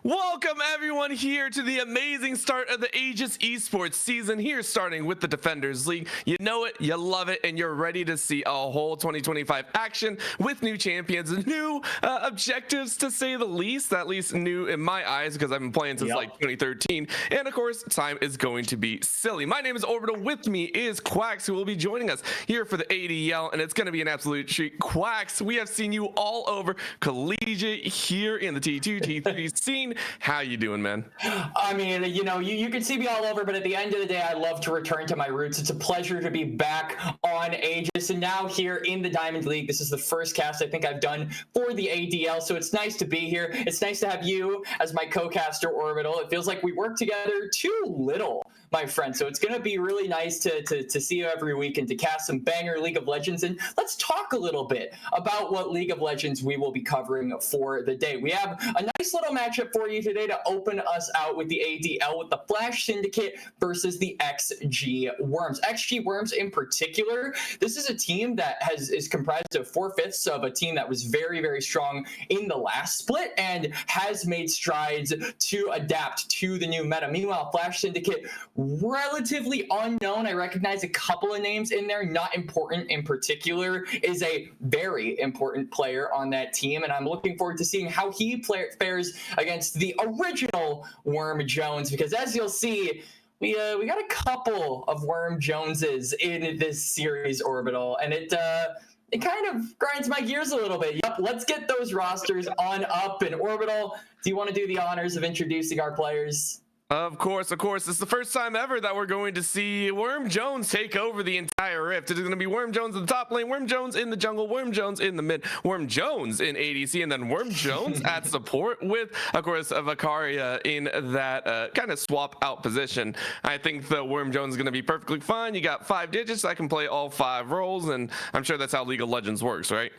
Welcome everyone here to the amazing start of the Aegis esports season here, starting with the Defenders League. You know it, you love it, and you're ready to see a whole 2025 action with new champions and new objectives, to say the least. At least new in my eyes, because I've been playing since like 2013. And of course, time is going to be silly. My name is Orbital. With me is Quacks, who will be joining us here for the ADL, and it's going to be an absolute treat. Quacks, we have seen you all over collegiate here in the T2, T3 scene. How you doing, man? I mean, you know, you can see me all over, but at the end of the day, I love to return to my roots. It's a pleasure to be back on Aegis, and now here in the Diamond League. This is the first cast I think I've done for the ADL, so it's nice to be here. It's nice to have you as my co-caster, Orbital. It feels like we work together too little, my friend, so it's going to be really nice to see you every week and to cast some banger League of Legends. And let's talk a little bit about what League of Legends we will be covering for the day. We have a nice little matchup for you today to open us out with the ADL, with the Flash Syndicate versus the XG Wurms. XG Wurms in particular, this is a team that is comprised of 4/5 of a team that was very, very strong in the last split and has made strides to adapt to the new meta. Meanwhile, Flash Syndicate, relatively unknown. I recognize a couple of names in there. Not important in particular is a very important player on that team, and I'm looking forward to seeing how he fares against the original Worm Jones, because as you'll see, we got a couple of Worm Joneses in this series, Orbital, and it kind of grinds my gears a little bit. Yep, let's get those rosters on up. And Orbital, do you want to do the honors of introducing our players? Of course. It's the first time ever that we're going to see Worm Jones take over the entire Rift. It is going to be Worm Jones in the top lane, Worm Jones in the jungle, Worm Jones in the mid, Worm Jones in ADC, and then Worm Jones at support with, of course, Vicaria in that kind of swap out position. I think the Worm Jones is going to be perfectly fine. You got 5 digits that can play all 5 roles, and I'm sure that's how League of Legends works, right?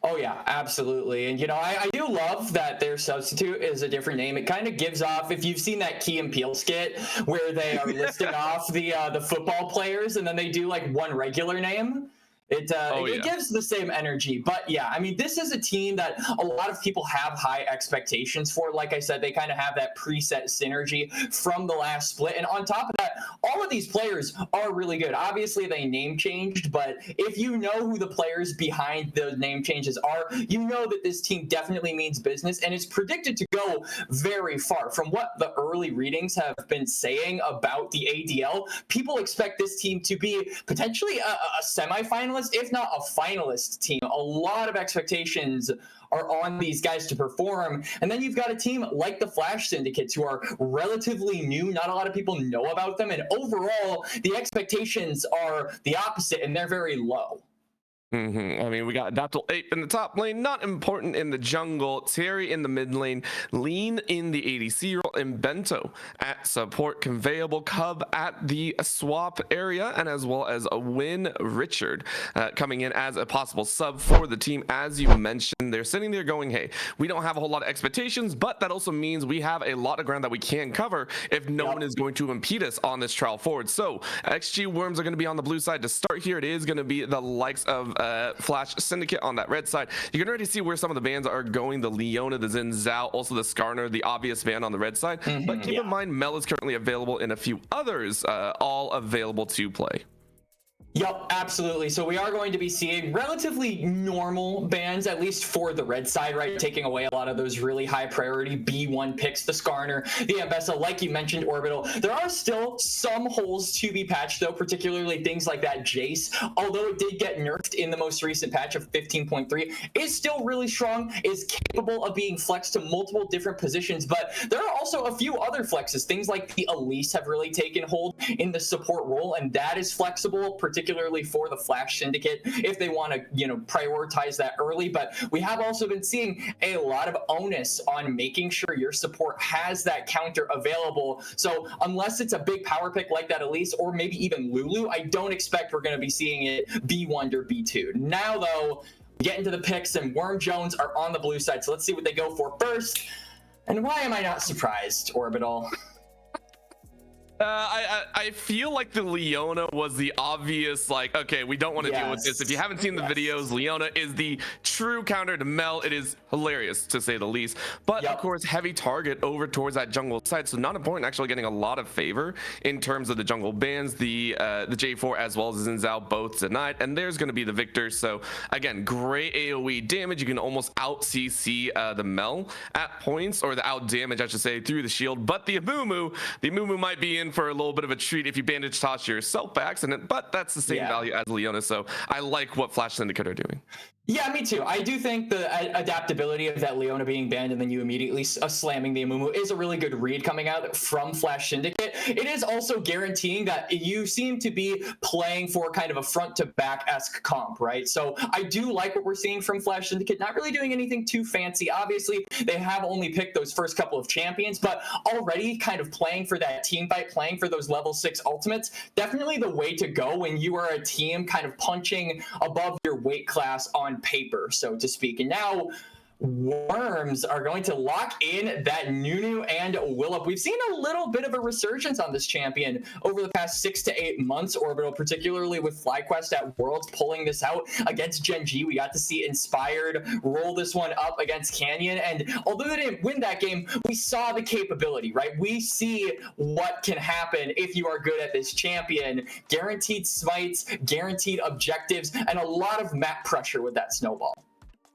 Oh, yeah, absolutely. And, you know, I do love that their substitute is a different name. It kind of gives off, if you've seen that Key and Peele skit where they are listing off the football players and then they do like one regular name. It gives the same energy. But yeah, I mean, this is a team that a lot of people have high expectations for. Like I said, they kind of have that preset synergy from the last split. And on top of that, all of these players are really good. Obviously, they name changed, but if you know who the players behind the name changes are, you know that this team definitely means business, and it's predicted to go very far. From what the early readings have been saying about the ADL, people expect this team to be potentially a semifinalist, if not a finalist team. A lot of expectations are on these guys to perform. And then you've got a team like the Flash Syndicates, who are relatively new. Not a lot of people know about them. And overall, the expectations are the opposite, and they're very low. I mean, we got Daptle Ape in the top lane, not important in the jungle, Terry in the mid lane, Lean in the ADC role, and Bento at support, Conveyable Cub at the swap area, and as well as a Win Richard coming in as a possible sub for the team. As you mentioned, they're sitting there going, hey, we don't have a whole lot of expectations, but that also means we have a lot of ground that we can cover if no one is going to impede us on this trial forward. So XG Wurms are going to be on the blue side to start here. It is going to be the likes of Flash Syndicate on that red side. You can already see where some of the bans are going. The Leona, the Xin Zhao, also the Skarner, the obvious ban on the red side. But keep in mind, Mel is currently available and a few others all available to play. Yep, absolutely. So we are going to be seeing relatively normal bans, at least for the red side, right? Taking away a lot of those really high priority B1 picks, the Skarner, the Ambessa, like you mentioned, Orbital. There are still some holes to be patched, though, particularly things like that Jace, although it did get nerfed in the most recent patch of 15.3, is still really strong, is capable of being flexed to multiple different positions. But there are also a few other flexes. Things like the Elise have really taken hold in the support role, and that is flexible, particularly for the Flash Syndicate if they want to, you know, prioritize that early. But we have also been seeing a lot of onus on making sure your support has that counter available. So unless it's a big power pick like that Elise or maybe even Lulu, I don't expect we're going to be seeing it B1 or B2. Now, though, get into the picks, and Worm Jones are on the blue side. So let's see what they go for first. And why am I not surprised, Orbital? I feel like the Leona was the obvious, like, okay, we don't want to deal with this. If you haven't seen the videos, Leona is the true counter to Mel. It is hilarious, to say the least. But of course, heavy target over towards that jungle side. So not important, actually getting a lot of favor in terms of the jungle bans. The J4 as well as Xin Zhao both denied. And there's going to be the victor. So again, great AoE damage. You can almost out CC the Mel at points, or the out damage, I should say, through the shield. But the Amumu might be in for a little bit of a treat if you bandage toss yourself by accident, but that's the same value as Leona. So I like what Flash Syndicate are doing. Yeah, me too. I do think the adaptability of that Leona being banned and then you immediately slamming the Amumu is a really good read coming out from Flash Syndicate. It is also guaranteeing that you seem to be playing for kind of a front-to-back-esque comp, right? So I do like what we're seeing from Flash Syndicate, not really doing anything too fancy. Obviously, they have only picked those first couple of champions, but already kind of playing for that team fight, playing for those level 6 ultimates, definitely the way to go when you are a team kind of punching above your weight class on paper, so to speak. And now Wurms are going to lock in that Nunu and Willop. We've seen a little bit of a resurgence on this champion over the past 6 to 8 months, Orbital, particularly with FlyQuest at Worlds pulling this out against Gen G. We got to see Inspired roll this one up against Canyon, and although they didn't win that game, we saw the capability, right? We see what can happen if you are good at this champion. Guaranteed smites, guaranteed objectives, and a lot of map pressure with that snowball.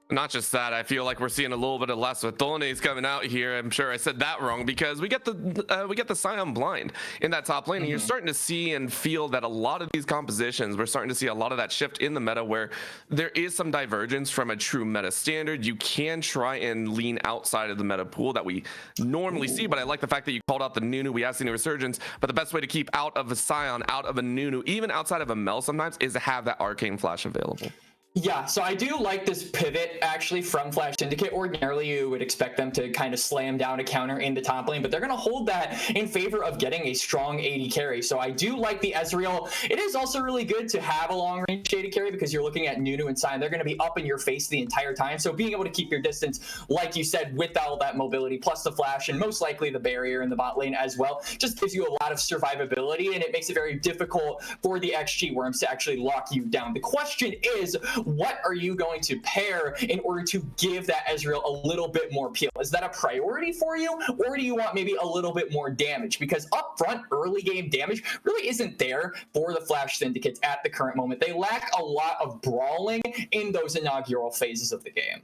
Not just that, I feel like we're seeing a little bit of less with Dolnes coming out here. I'm sure I said that wrong, because we get the Scion blind in that top lane, and you're starting to see and feel that a lot of these compositions, we're starting to see a lot of that shift in the meta where there is some divergence from a true meta standard. You can try and lean outside of the meta pool that we normally see, but I like the fact that you called out the Nunu. We have seen a resurgence, but the best way to keep out of a Scion, out of a Nunu, even outside of a Mel sometimes, is to have that arcane flash available. Yeah, so I do like this pivot actually from Flash Syndicate. Ordinarily, you would expect them to kind of slam down a counter in the top lane, but they're going to hold that in favor of getting a strong AD carry. So I do like the Ezreal. It is also really good to have a long-range AD carry because you're looking at Nunu and Sion. They're going to be up in your face the entire time. So being able to keep your distance, like you said, with all that mobility, plus the flash, and most likely the barrier in the bot lane as well, just gives you a lot of survivability, and it makes it very difficult for the XG Wurms to actually lock you down. The question is, what are you going to pair in order to give that Ezreal a little bit more peel? Is that a priority for you, or do you want maybe a little bit more damage? Because up front, early game damage really isn't there for the Flash Syndicates at the current moment. They lack a lot of brawling in those inaugural phases of the game.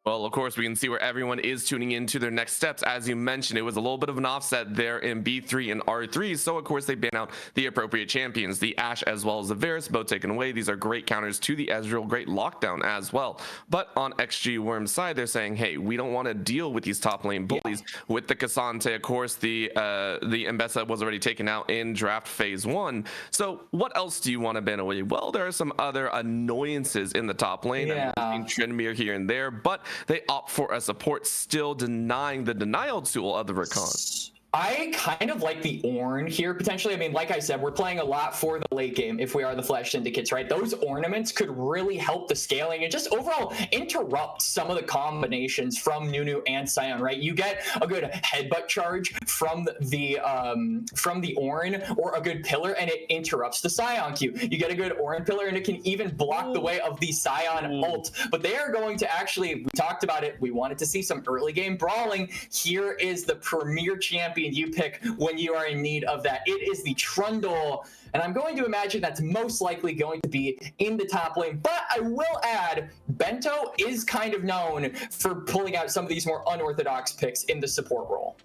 Well, of course, we can see where everyone is tuning into their next steps. As you mentioned, it was a little bit of an offset there in B3 and R3. So, of course, they ban out the appropriate champions, the Ashe as well as the Varus, both taken away. These are great counters to the Ezreal, great lockdown as well. But on XG Wurms' side, they're saying, hey, we don't want to deal with these top lane bullies. With the Cassante, of course, the Mbessa was already taken out in draft phase 1. So what else do you want to ban away? Well, there are some other annoyances in the top lane. I'm Trinmere here and there, but they opt for a support, still denying the denial tool of the Rakan. I kind of like the Ornn here, potentially. I mean, like I said, we're playing a lot for the late game if we are the Flash Syndicates, right? Those ornaments could really help the scaling and just overall interrupt some of the combinations from Nunu and Sion, right? You get a good headbutt charge from the Ornn, or a good pillar, and it interrupts the Sion Q. You get a good Ornn pillar, and it can even block the way of the Sion ult. But they are going to actually, we talked about it, we wanted to see some early game brawling. Here is the premier champion you pick when you are in need of that. It is the Trundle, and I'm going to imagine that's most likely going to be in the top lane. But I will add, Bento is kind of known for pulling out some of these more unorthodox picks in the support role.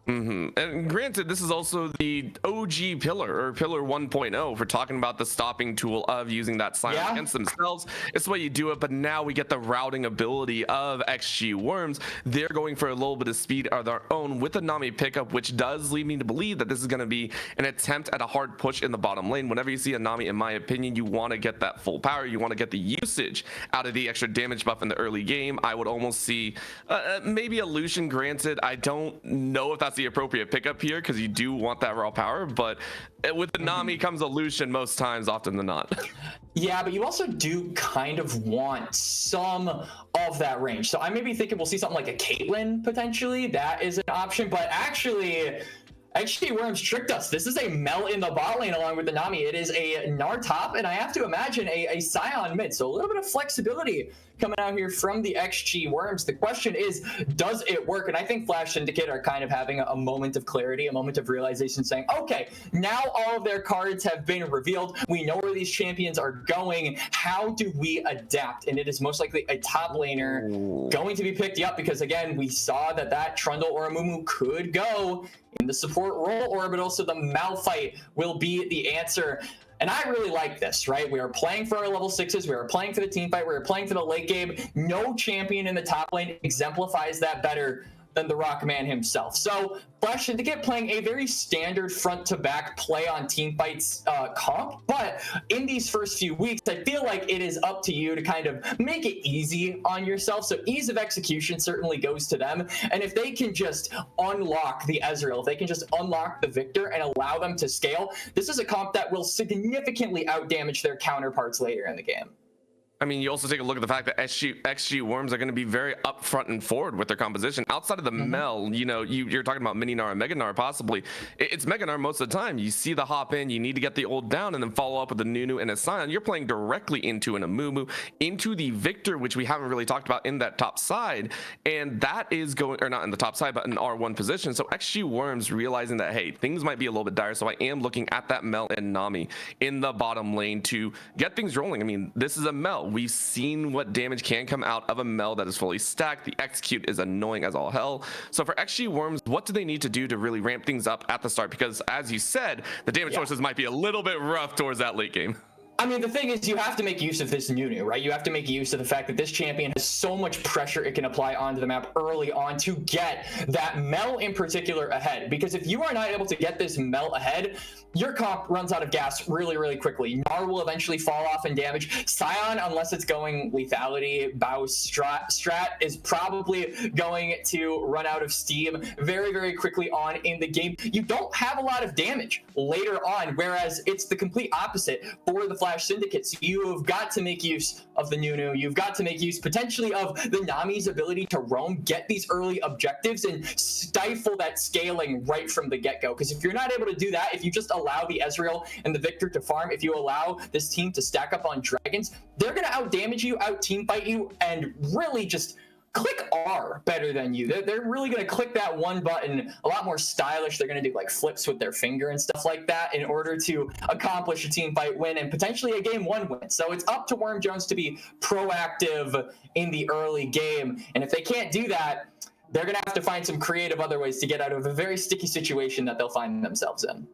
And granted, this is also the OG pillar, or pillar 1.0, for talking about the stopping tool of using that Sion against themselves. It's the way you do it, but now we get the routing ability of XG Wurms. They're going for a little bit of speed of their own with a Nami pickup, which does lead me to believe that this is going to be an attempt at a hard push in the bottom lane. Whenever you see a Nami, in my opinion, you want to get that full power. You want to get the usage out of the extra damage buff in the early game. I would almost see maybe a Lucian. Granted, I don't know if that's the appropriate pickup here, because you do want that raw power, but with the Nami comes a Lucian most times, often than not. Yeah, but you also do kind of want some of that range. So I may be thinking we'll see something like a Caitlyn potentially. That is an option, but actually, Actually, Wurms tricked us. This is a Mel in the bot lane along with the Nami. It is a Gnar top, and I have to imagine a Scion mid. So a little bit of flexibility coming out here from the XG Wurms. The question is, does it work? And I think Flash Syndicate are kind of having a moment of clarity, a moment of realization, saying, okay, now all of their cards have been revealed. We know where these champions are going. How do we adapt? And it is most likely a top laner going to be picked up because, again, we saw that Trundle or a Mumu could go in the support role orbital, so the Malphite will be the answer. And I really like this, right? We are playing for our level 6s. We are playing for the team fight. We are playing for the late game. No champion in the top lane exemplifies that better than the Rockman himself. So Flash Syndicate playing a very standard front-to-back play on team fights comp, but in these first few weeks, I feel like it is up to you to kind of make it easy on yourself. So ease of execution certainly goes to them. And if they can just unlock the Ezreal, if they can just unlock the Victor and allow them to scale, this is a comp that will significantly outdamage their counterparts later in the game. I mean, you also take a look at the fact that XG Wurms are going to be very upfront and forward with their composition. Outside of the Mel, you know, you're talking about Mini Gnar and Mega Gnar possibly. It's Mega Gnar most of the time. You see the hop in, you need to get the ult down, and then follow up with a Nunu and a Scion. You're playing directly into an Amumu, into the Victor, which we haven't really talked about in that top side. And that is going, or not in the top side, but in R1 position. So XG Wurms realizing that, hey, things might be a little bit dire. So I am looking at that Mel and Nami in the bottom lane to get things rolling. I mean, this is a Mel. We've seen what damage can come out of a Mel that is fully stacked. The execute is annoying as all hell. So for XG Wurms, what do they need to do to really ramp things up at the start? Because as you said, the damage sources might be a little bit rough towards that late game. I mean, the thing is, you have to make use of this Nunu, right? You have to make use of the fact that this champion has so much pressure it can apply onto the map early on to get that Mel in particular ahead. Because if you are not able to get this Mel ahead, your comp runs out of gas really, really quickly. Gnar will eventually fall off in damage. Scion, unless it's going lethality, Bao strat is probably going to run out of steam very, very quickly on in the game. You don't have a lot of damage later on, whereas it's the complete opposite for the Flash Syndicate. So you have got to make use of the Nunu. You've got to make use potentially of the Nami's ability to roam, get these early objectives, and stifle that scaling right from the get-go. Because if you're not able to do that, if you just allow the Ezreal and the Victor to farm, if you allow this team to stack up on dragons, they're going to out-damage you, out-teamfight you, and really just click R better than you. They're really going to click that one button a lot more stylish. They're going to do like flips with their finger and stuff like that in order to accomplish a team fight win and potentially a game 1 win. So it's up to Worm Jones to be proactive in the early game. And if they can't do that, they're going to have to find some creative other ways to get out of a very sticky situation that they'll find themselves in.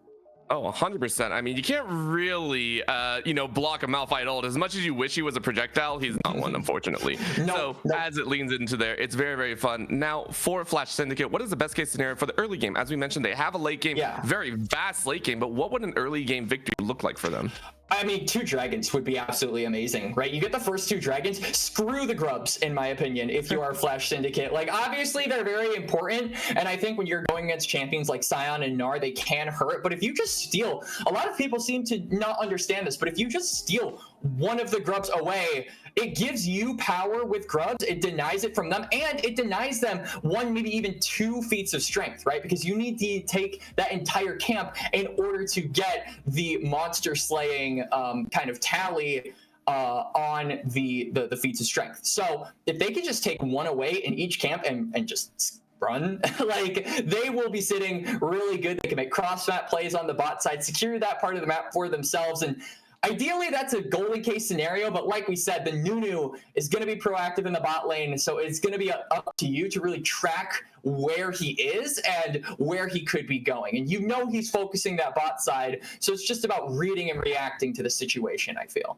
Oh, 100%. I mean, you can't really, block a Malphite ult. As much as you wish he was a projectile, he's not one, unfortunately. So as it leans into there, it's very, very fun. Now, for Flash Syndicate, what is the best case scenario for the early game? As we mentioned, they have a late game, very vast late game, but what would an early game victory look like for them? I mean, 2 dragons would be absolutely amazing, right? You get the first 2 dragons, screw the grubs, in my opinion, if you are Flash Syndicate. Like, obviously, they're very important, and I think when you're going against champions like Scion and Gnar, they can hurt, but if you just steal, a lot of people seem to not understand this, but if you just steal one of the grubs away, it gives you power with grubs, it denies it from them, and it denies them 1, maybe even 2 feats of strength, right? Because you need to take that entire camp in order to get the monster slaying kind of tally on the feats of strength. So if they could just take 1 away in each camp and just run, like, they will be sitting really good. They can make cross map plays on the bot side, secure that part of the map for themselves, and ideally, that's a golden case scenario, but like we said, the Nunu is going to be proactive in the bot lane, so it's going to be up to you to really track where he is and where he could be going. And you know he's focusing that bot side, so it's just about reading and reacting to the situation, I feel.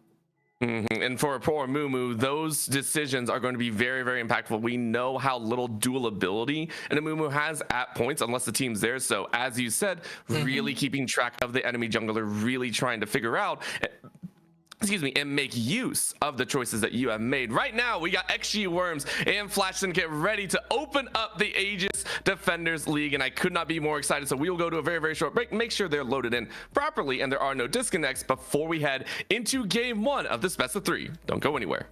And for a poor Mumu, those decisions are going to be very, very impactful. We know how little dual ability an Mumu has at points unless the team's there. So as you said, really keeping track of the enemy jungler, really trying to figure out, and make use of the choices that you have made. Right now, we got XG Wurms and Flash Syndicate ready to open up the Aegis Defenders League, and I could not be more excited. So we will go to a very, very short break, make sure they're loaded in properly and there are no disconnects before we head into game 1 of this best of 3. Don't go anywhere.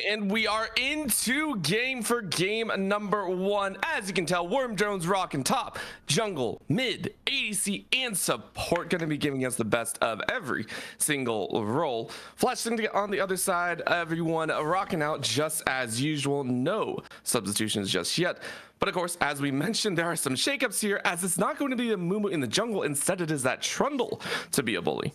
And we are into game for game number 1. As you can tell, Worm Jones rocking top, jungle, mid, ADC, and support, going to be giving us the best of every single role. Flash Syndicate on the other side, everyone rocking out just as usual. No substitutions just yet. But of course, as we mentioned, there are some shakeups here, as it's not going to be a Mumu in the jungle. Instead, it is that Trundle to be a bully.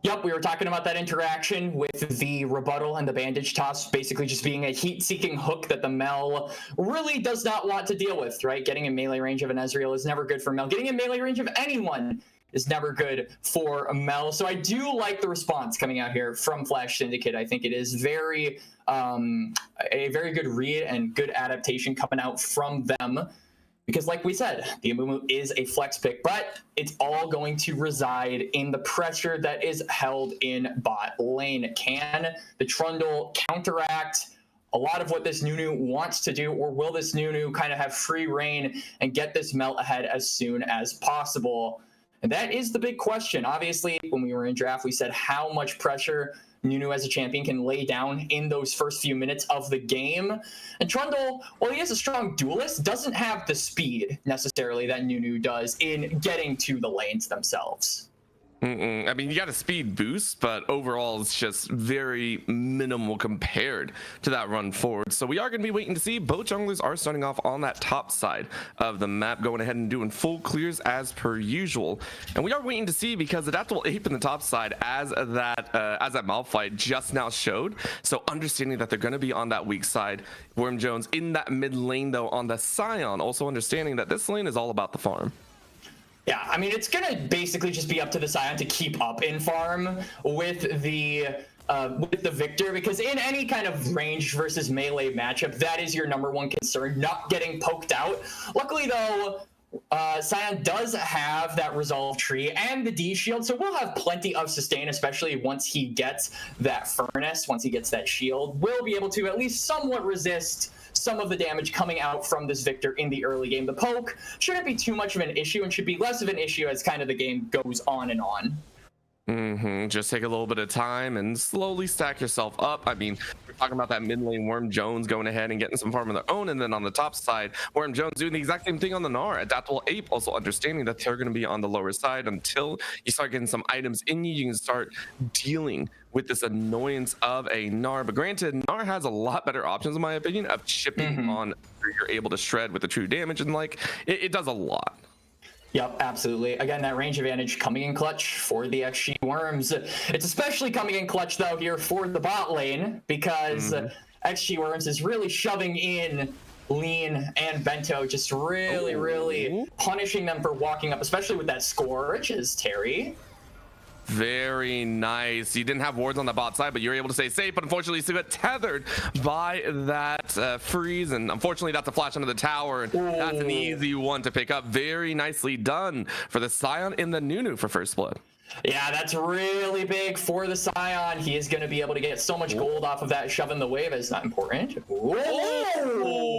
Yep, we were talking about that interaction with the rebuttal and the bandage toss basically just being a heat-seeking hook that the Mel really does not want to deal with, right? Getting in melee range of an Ezreal is never good for Mel. Getting in melee range of anyone is never good for a Mel. So I do like the response coming out here from Flash Syndicate. I think it is very a very good read and good adaptation coming out from them. Because like we said, the Amumu is a flex pick, but it's all going to reside in the pressure that is held in bot lane. Can the Trundle counteract a lot of what this Nunu wants to do, or will this Nunu kind of have free reign and get this melt ahead as soon as possible? And that is the big question. Obviously, when we were in draft, we said how much pressure Nunu as a champion can lay down in those first few minutes of the game. And Trundle, while he is a strong duelist, doesn't have the speed necessarily that Nunu does in getting to the lanes themselves. I mean, you got a speed boost, but overall it's just very minimal compared to that run forward. So we are going to be waiting to see. Both junglers are starting off on that top side of the map, going ahead and doing full clears as per usual. And we are waiting to see, because Adaptable Ape in the top side, as that Malphite just now showed. So understanding that they're going to be on that weak side. Worm Jones in that mid lane though on the Scion, also understanding that this lane is all about the farm. Yeah, I mean, it's going to basically just be up to the Scion to keep up in farm with the Victor, because in any kind of range versus melee matchup, that is your number one concern, not getting poked out. Luckily, though, Scion does have that resolve tree and the D shield, so we'll have plenty of sustain, especially once he gets that furnace, once he gets that shield. We'll be able to at least somewhat resist some of the damage coming out from this Victor in the early game. The poke shouldn't be too much of an issue and should be less of an issue as kind of the game goes on and on. Just take a little bit of time and slowly stack yourself up. I mean, we're talking about that mid lane, Worm Jones going ahead and getting some farm of their own, and then on the top side, Worm Jones doing the exact same thing on the Gnar. Adaptable Ape also understanding that they're going to be on the lower side until you start getting some items in you. You can start dealing with this annoyance of a Gnar. But granted, Gnar has a lot better options, in my opinion, of chipping on where you're able to shred with the true damage, and like it does a lot. Yep, absolutely. Again, that range advantage coming in clutch for the XG Wurms. It's especially coming in clutch, though, here for the bot lane, because XG Wurms is really shoving in Lean and Bento, just really punishing them for walking up, especially with that Scourge, is Terry. Very nice. You didn't have wards on the bot side, but you were able to stay safe, but unfortunately you still got tethered by that freeze, and unfortunately that's a flash under the tower, and that's an easy one to pick up. Very nicely done for the Scion in the Nunu for first blood. Yeah, that's really big for the Scion. He is going to be able to get so much gold off of that shove in the wave. It's not important. Ooh.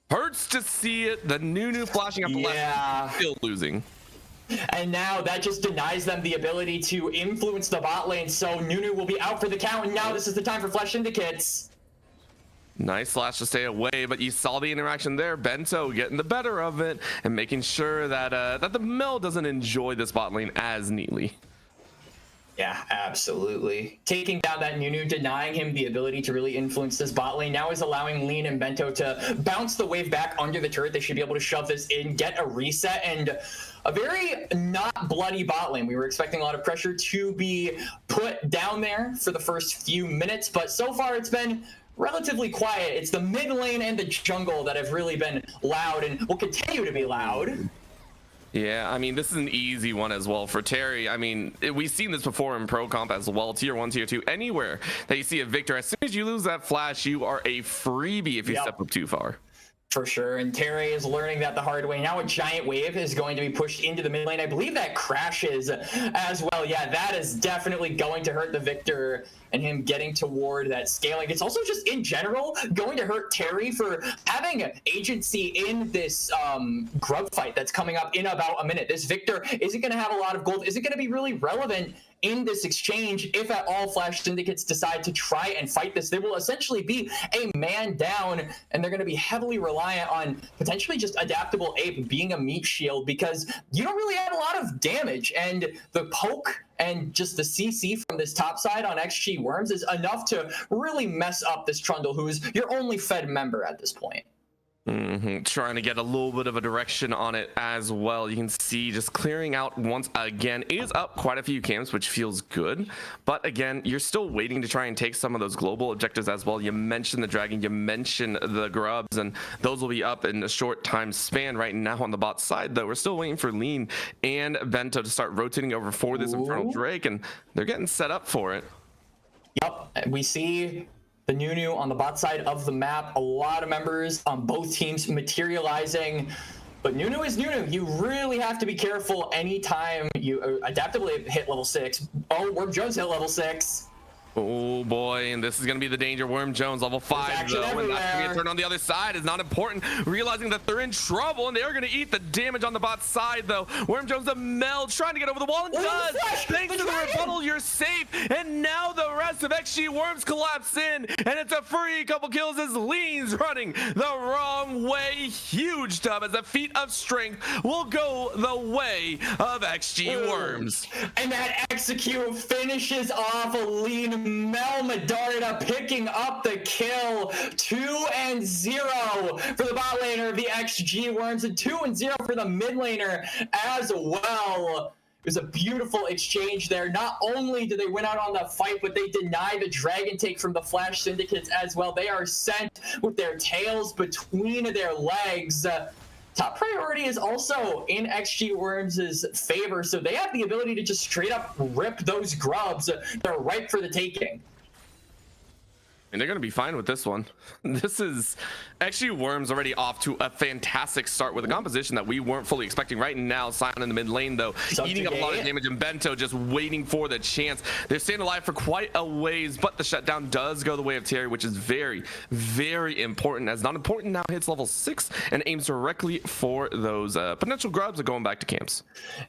Hurts to see it. The Nunu flashing up the left, still losing. And now that just denies them the ability to influence the bot lane, so Nunu will be out for the count, and now this is the time for Flash Syndicates. Nice slash to stay away, but you saw the interaction there. Bento getting the better of it and making sure that that the Mel doesn't enjoy this bot lane as neatly. Yeah, absolutely. Taking down that Nunu, denying him the ability to really influence this bot lane, now is allowing Lean and Bento to bounce the wave back under the turret. They should be able to shove this in, get a reset, and a very not bloody bot lane. We were expecting a lot of pressure to be put down there for the first few minutes, but so far it's been relatively quiet. It's the mid lane and the jungle that have really been loud and will continue to be loud. Yeah, I mean, this is an easy one as well for Terry. I mean, we've seen this before in pro comp as well. Tier 1, Tier 2, anywhere that you see a Victor, as soon as you lose that flash, you are a freebie if you step up too far. For sure, and Terry is learning that the hard way. Now a giant wave is going to be pushed into the mid lane. I believe that crashes as well. Yeah, that is definitely going to hurt the Victor and him getting toward that scaling. It's also just in general going to hurt Terry for having agency in this grub fight that's coming up in about a minute. This Victor isn't going to have a lot of gold, isn't going to be really relevant in this exchange, if at all Flash Syndicates decide to try and fight this, they will essentially be a man down, and they're going to be heavily reliant on potentially just Adaptable Ape being a meat shield, because you don't really have a lot of damage, and the poke and just the CC from this top side on XG Wurms is enough to really mess up this Trundle, who is your only fed member at this point. Trying to get a little bit of a direction on it as well. You can see just clearing out once again. It is up quite a few camps, which feels good, but again, you're still waiting to try and take some of those global objectives as well. You mentioned the dragon, you mentioned the grubs, and those will be up in a short time span. Right now on the bot side though, we're still waiting for Lean and Bento to start rotating over for this Infernal Drake, and they're getting set up for it. Yep, we see the Nunu on the bot side of the map. A lot of members on both teams materializing. But Nunu is Nunu. You really have to be careful anytime you adaptively hit level 6. Oh, Wurm Jones hit level 6. Oh boy, and this is going to be the danger. Wurm Jones, level 5 though, and that's going to be a turn on the other side is not important. Realizing that they're in trouble, and they are going to eat the damage on the bot side though. Wurm Jones, the meld, trying to get over the wall, and does. Thanks to the rebuttal, you're safe. And now the rest of XG Wurms collapse in, and it's a free couple kills as Lean's running the wrong way. Huge dub as the feat of strength will go the way of XG Wurms. And that execute finishes off a Lean Mel Medarda picking up the kill. 2-0 for the bot laner of the XG Wurms, and 2-0 for the mid laner as well. It was a beautiful exchange there. Not only did they win out on the fight, but they deny the dragon take from the Flash Syndicates as well. They are sent with their tails between their legs. Top priority is also in XG Wurms' favor, so they have the ability to just straight up rip those grubs. They're ripe for the taking. And they're going to be fine with this one. This is actually Wurms already off to a fantastic start with a composition that we weren't fully expecting. Right now, Sion in the mid lane, though, eating up a lot of damage, and Bento just waiting for the chance. They're staying alive for quite a ways, but the shutdown does go the way of Terry, which is very, very important, as Not Important now hits level 6 and aims directly for those potential grubs of going back to camps.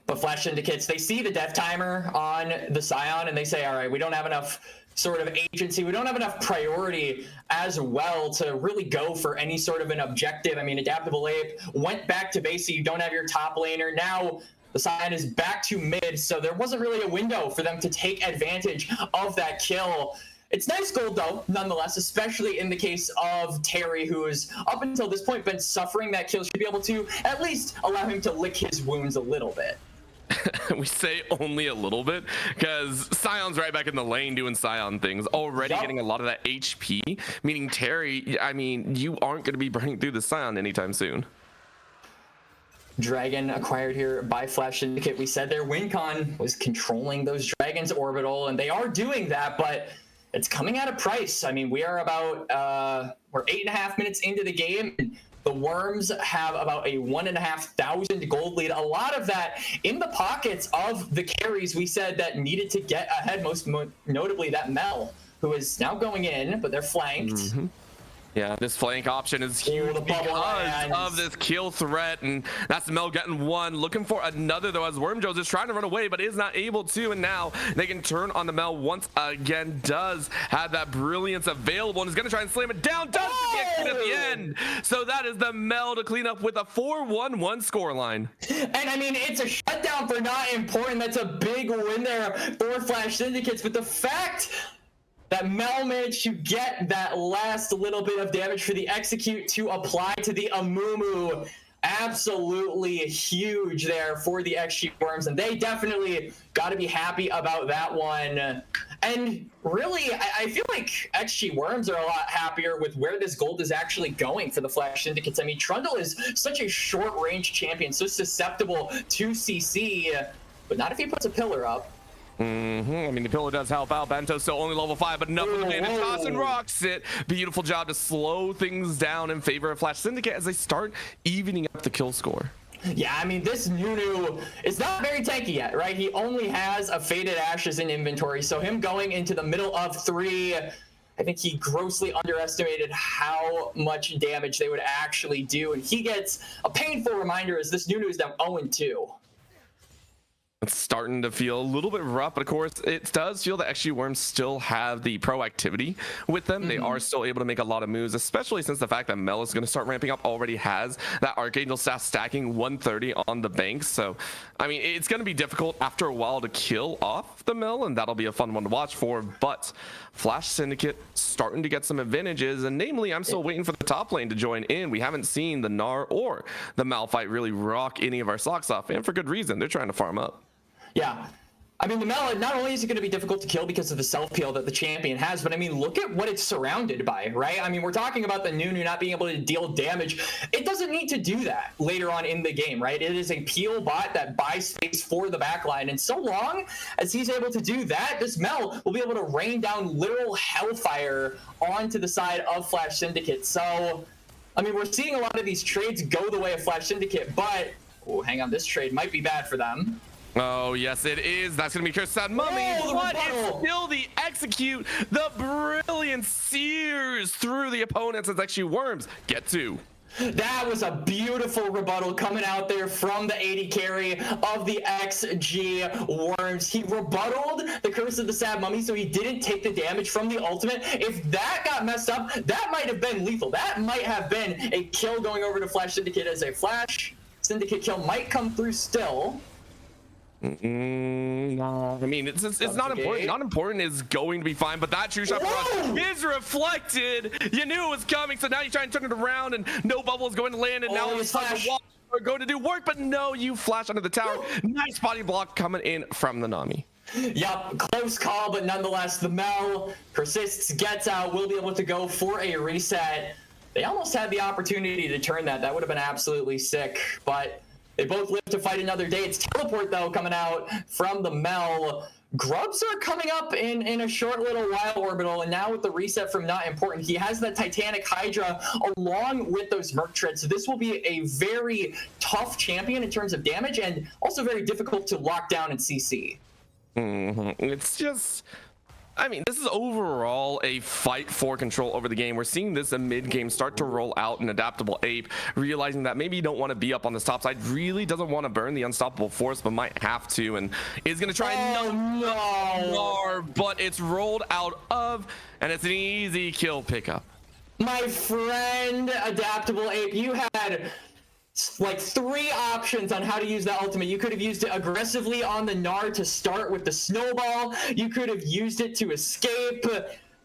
But Flash Syndicates, they see the death timer on the Sion, and they say, all right, we don't have enough sort of agency, we don't have enough priority as well to really go for any sort of an objective. I mean, Adaptable Ape went back to base, so you don't have your top laner. Now the Sion is back to mid, so there wasn't really a window for them to take advantage of that kill. It's nice gold though, nonetheless, especially in the case of Terry, who has up until this point been suffering that kill. Should be able to at least allow him to lick his wounds a little bit. We say only a little bit because Sion's right back in the lane doing Sion things, already getting a lot of that HP, meaning Terry, I mean, you aren't going to be burning through the Sion anytime soon. Dragon acquired here by Flash Syndicate. We said their win con was controlling those dragons orbital, and they are doing that, but it's coming at a price. I mean, we are about we're 8.5 minutes into the game, and the Wurms have about a 1,500 gold lead. A lot of that in the pockets of the carries we said that needed to get ahead, most notably that Mel, who is now going in, but they're flanked. Yeah, this flank option is huge because of this kill threat, and that's Mel getting one. Looking for another, though, as Wurm Jones is trying to run away, but is not able to, and now they can turn on the Mel once again. Does have that brilliance available, and is going to try and slam it down. Does get at the end. So that is the Mel to clean up with a 4-1-1 scoreline. And I mean, it's a shutdown for Not Important. That's a big win there for Flash Syndicates, but the fact that Mel managed to get that last little bit of damage for the execute to apply to the Amumu, absolutely huge there for the XG Wurms, and they definitely got to be happy about that one. And really, I feel like XG Wurms are a lot happier with where this gold is actually going for the Flash Syndicates. I mean, Trundle is such a short-range champion, so susceptible to CC, but not if he puts a pillar up. I mean, the pillar does help out. Bento still only level 5, but enough of the damage. Toss and rocks it. Beautiful job to slow things down in favor of Flash Syndicate as they start evening up the kill score. Yeah, I mean, this Nunu is not very tanky yet, right? He only has a Faded Ashes in inventory, so him going into the middle of 3, I think he grossly underestimated how much damage they would actually do, and he gets a painful reminder as this Nunu is now 0-2. It's starting to feel a little bit rough, but of course, it does feel that XG Wurms still have the proactivity with them. They are still able to make a lot of moves, especially since the fact that Mel is going to start ramping up, already has that Archangel staff stacking 130 on the bank. So, I mean, it's going to be difficult after a while to kill off the Mill, and that'll be a fun one to watch for. But Flash Syndicate starting to get some advantages, and namely, I'm still waiting for the top lane to join in. We haven't seen the Gnar or the Malphite really rock any of our socks off, and for good reason. They're trying to farm up. Yeah. I mean, the Mel, not only is it going to be difficult to kill because of the self-peel that the champion has, but I mean, look at what it's surrounded by, right? I mean, we're talking about the Nunu not being able to deal damage. It doesn't need to do that later on in the game, right? It is a peel bot that buys space for the backline, and so long as he's able to do that, this Mel will be able to rain down literal hellfire onto the side of Flash Syndicate. So, I mean, we're seeing a lot of these trades go the way of Flash Syndicate, but, oh, hang on, this trade might be bad for them. Oh, yes, it is. That's going to be Cursed Sad Mummy. But it's still the execute. The brilliant sears through the opponents as actually Wurms get to. That was a beautiful rebuttal coming out there from the 80 carry of the XG Wurms. He rebutted the Curse of the Sad Mummy, so he didn't take the damage from the ultimate. If that got messed up, that might have been lethal. That might have been a kill going over to Flash Syndicate, as a Flash Syndicate kill might come through still. No. I mean, it's not important. Not important is going to be fine, but that true shot is reflected. You knew it was coming, so now you try and turn it around, and no bubble is going to land, and now it's the wall are going to do work, but no, you flash under the tower. Nice body block coming in from the Nami. Yep, close call, but nonetheless, the Mel persists, gets out, will be able to go for a reset. They almost had the opportunity to turn that. That would have been absolutely sick, but they both live to fight another day. It's teleport, though, coming out from the Mel. Grubs are coming up in a short little while orbital, and now with the reset from Not Important, he has that Titanic Hydra along with those Merc Treads. So this will be a very tough champion in terms of damage, and also very difficult to lock down in CC. It's just, I mean, this is overall a fight for control over the game. We're seeing this in mid-game start to roll out an adaptable ape, realizing that maybe you don't want to be up on this top side, really doesn't want to burn the unstoppable force, but might have to, and is going to try but it's rolled out of, and it's an easy kill pickup. My friend, adaptable ape, you had like 3 options on how to use that ultimate. You could have used it aggressively on the Gnar to start with the snowball. You could have used it to escape,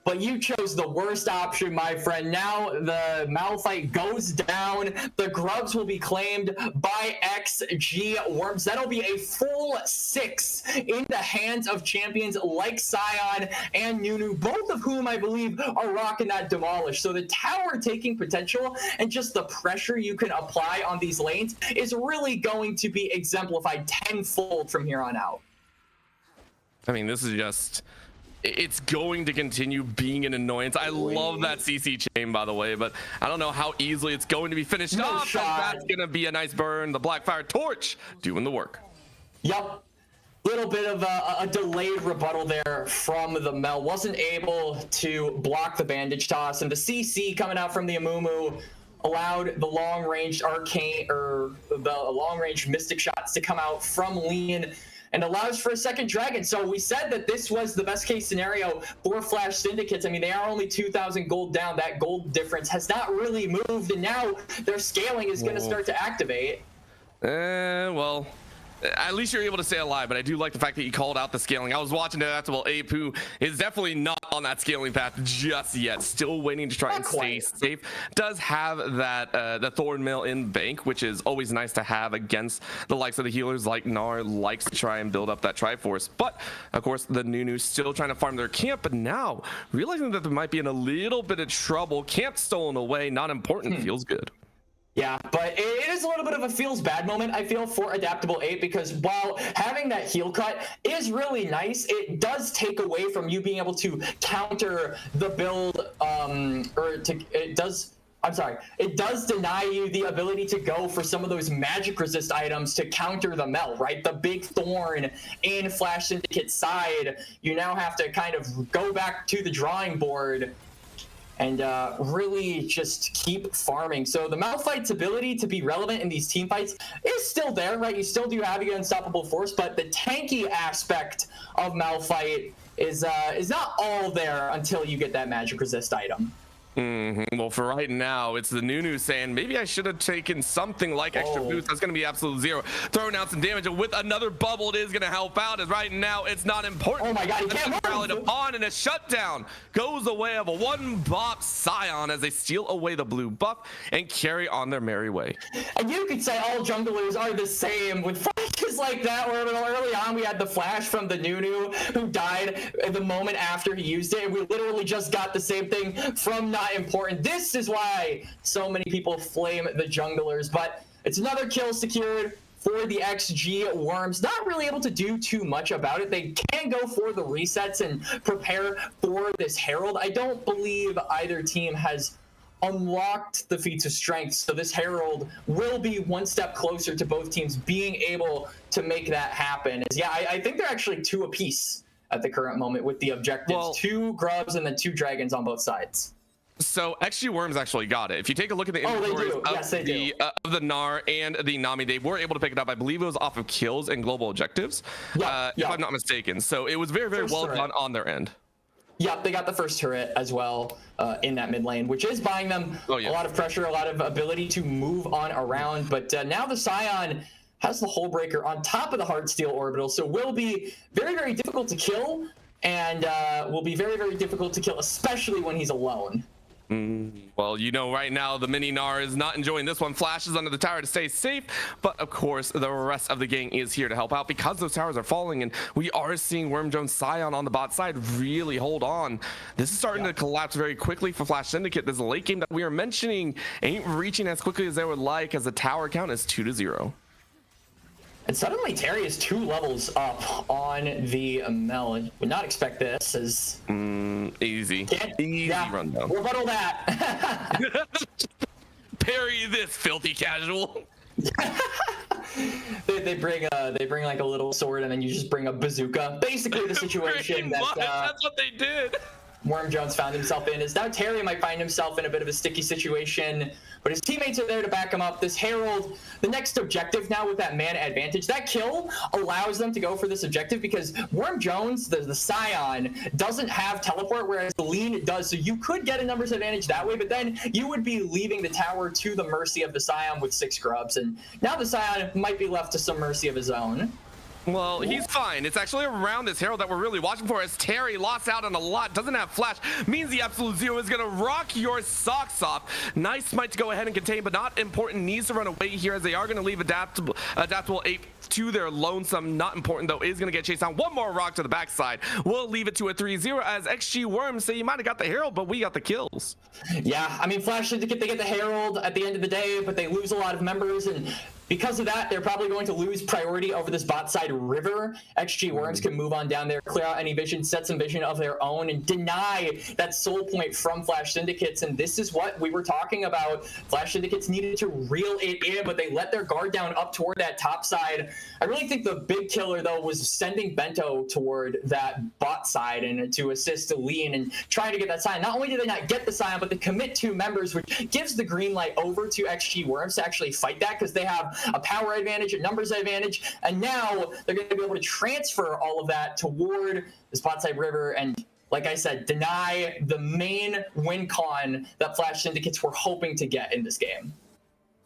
but you chose the worst option, my friend. Now the Malphite goes down. The Grubs will be claimed by XG Wurms. That'll be a full 6 in the hands of champions like Sion and Nunu, both of whom I believe are rocking that demolish. So the tower taking potential and just the pressure you can apply on these lanes is really going to be exemplified tenfold from here on out. I mean, this is just, it's going to continue being an annoyance. I love that CC chain, by the way, but I don't know how easily it's going to be finished off. That's going to be a nice burn. The Blackfire Torch doing the work. Yep. Little bit of a delayed rebuttal there from the Mel. Wasn't able to block the bandage toss, and the CC coming out from the Amumu allowed the long-range arcane, or the long-range mystic shots to come out from Lean, and allows for a second dragon. So we said that this was the best case scenario for Flash Syndicates. I mean, they are only 2,000 gold down. That gold difference has not really moved, and now their scaling is going to start to activate. Well, at least you're able to stay alive, but I do like the fact that you called out the scaling. I was watching Adaptable Ape, who is definitely not on that scaling path just yet. Still waiting to try and stay safe. Does have that the Thorn Mill in bank, which is always nice to have against the likes of the healers like Gnar, likes to try and build up that Triforce. But, of course, the Nunu still trying to farm their camp, but now realizing that they might be in a little bit of trouble. Camp stolen away, Not Important, feels good. Yeah, but it is a little bit of a feels bad moment, I feel, for Adaptable 8, because while having that heal cut is really nice, it does take away from you being able to counter the build, it does deny you the ability to go for some of those magic resist items to counter the Mel, right? The big thorn in Flash Syndicate side, you now have to kind of go back to the drawing board. and really just keep farming. So the Malphite's ability to be relevant in these team fights is still there, right? You still do have your unstoppable force, but the tanky aspect of Malphite is not all there until you get that magic resist item. Well, for right now, it's the Nunu saying maybe I should have taken something like extra boost. That's going to be absolute zero. Throwing out some damage, and with another bubble, it is going to help out. As right now, it's not important. Oh my God, he can't rallied move. upon, and a shutdown goes the way of a one-bop Scion as they steal away the blue buff and carry on their merry way. And you could say all junglers are the same with flashes like that, where early on we had the flash from the Nunu who died the moment after he used it, and we literally just got the same thing from not important. This is why so many people flame the junglers, but it's another kill secured for the XG Wurms. Not really able to do too much about it. They can go for the resets and prepare for this Herald. I don't believe either team has unlocked the feats of strength, so this Herald will be one step closer to both teams being able to make that happen. Yeah, I think they're actually 2 apiece at the current moment with the objectives. Well, 2 grubs and then 2 dragons on both sides. So XG Wurms actually got it. If you take a look at the inventories of the Gnar and the Nami, they were able to pick it up. I believe it was off of kills and global objectives, if I'm not mistaken. So it was very, very well done on their end. Yep, they got the first turret as well in that mid lane, which is buying them a lot of pressure, a lot of ability to move on around. But now the Scion has the Hull Breaker on top of the Heartsteel Orbital, so will be very, very difficult to kill, and will be very, very difficult to kill, especially when he's alone. Well, you know, right now the mini Gnar is not enjoying this one. Flashes under the tower to stay safe, but of course the rest of the gang is here to help out because those towers are falling, and we are seeing Wormjones Scion on the bot side really hold on. This is starting to collapse very quickly for Flash Syndicate. This late game that we are mentioning ain't reaching as quickly as they would like, as the tower count is 2-0. And suddenly Terry is 2 levels up on the Mel. Would not expect this as easy rundown. Rebuttal that. Parry this filthy casual. they bring like a little sword, and then you just bring a bazooka. Basically the situation that's what they did. Wormjones found himself in is now Terry might find himself in a bit of a sticky situation, but his teammates are there to back him up. This Herald, the next objective now with that mana advantage, that kill allows them to go for this objective because Wormjones, the Scion, doesn't have teleport, whereas the Lean does. So you could get a numbers advantage that way, but then you would be leaving the tower to the mercy of the Scion with 6 grubs, and now the Scion might be left to some mercy of his own. Well, he's fine. It's actually around this Herald that we're really watching for, as Terry lost out on a lot, doesn't have flash, means the absolute zero is going to rock your socks off. Nice smite to go ahead and contain, but not important. Needs to run away here, as they are going to leave adaptable ape to their lonesome. Not important, though, is going to get chased down. One more rock to the backside. We'll leave it to a 3-0, as XG Wurms say you might have got the Herald, but we got the kills. Yeah, I mean, Flash Syndicate, they get the Herald at the end of the day, but they lose a lot of members, and because of that, they're probably going to lose priority over this bot side river. XG Wurms can move on down there, clear out any vision, set some vision of their own, and deny that soul point from Flash Syndicates. And this is what we were talking about. Flash Syndicates needed to reel it in, but they let their guard down up toward that top side. I really think the big killer, though, was sending Bento toward that bot side and to assist Lean and trying to get that Scion. Not only did they not get the Scion, but they commit 2 members, which gives the green light over to XG Wurms to actually fight that, because they have a power advantage, a numbers advantage, and now they're going to be able to transfer all of that toward the bot side river and, like I said, deny the main win con that Flash Syndicates were hoping to get in this game.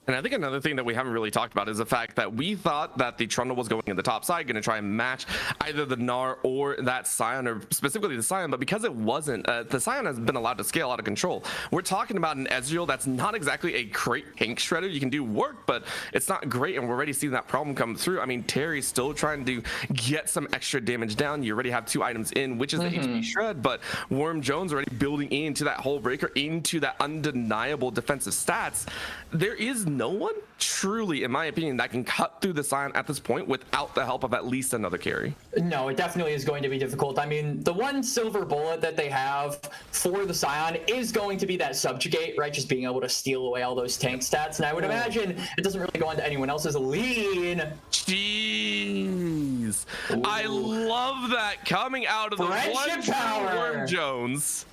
And I think another thing that we haven't really talked about is the fact that we thought that the Trundle was going in the top side, going to try and match either the Gnar or that Scion, or specifically the Scion, but because it wasn't, the Scion has been allowed to scale out of control. We're talking about an Ezreal that's not exactly a great tank shredder. You can do work, but it's not great, and we're already seeing that problem come through. I mean, Terry's still trying to get some extra damage down. You already have 2 items in, which is the HP shred, but Wormjones already building into that Hull Breaker, into that undeniable defensive stats. There is no one truly, in my opinion, that can cut through the Scion at this point without the help of at least another carry. No, it definitely is going to be difficult. I mean, the one silver bullet that they have for the Scion is going to be that subjugate, right? Just being able to steal away all those tank stats. And I would imagine it doesn't really go into anyone else's Lean. Jeez. I love that coming out of the Friendship power. Wormjones.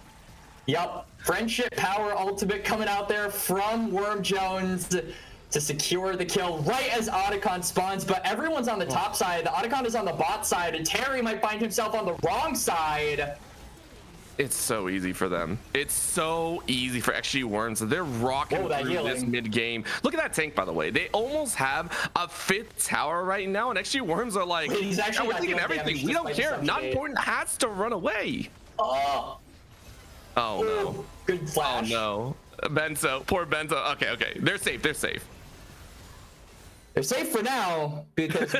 Yep, friendship power ultimate coming out there from Worm Jones to secure the kill right as Otacon spawns, but everyone's on the top side. The Otacon is on the bot side, and Terry might find himself on the wrong side. It's so easy for them. It's so easy for XG Wurms. They're rocking through this mid game. Look at that tank, by the way. They almost have a 5th tower right now, and XG Wurms are like, he's actually we're taking everything. We don't care. Not important. Has to run away. Oh no. Good flash. Oh no. Bento. Poor Bento. Okay. They're safe. They're safe. They're safe for now because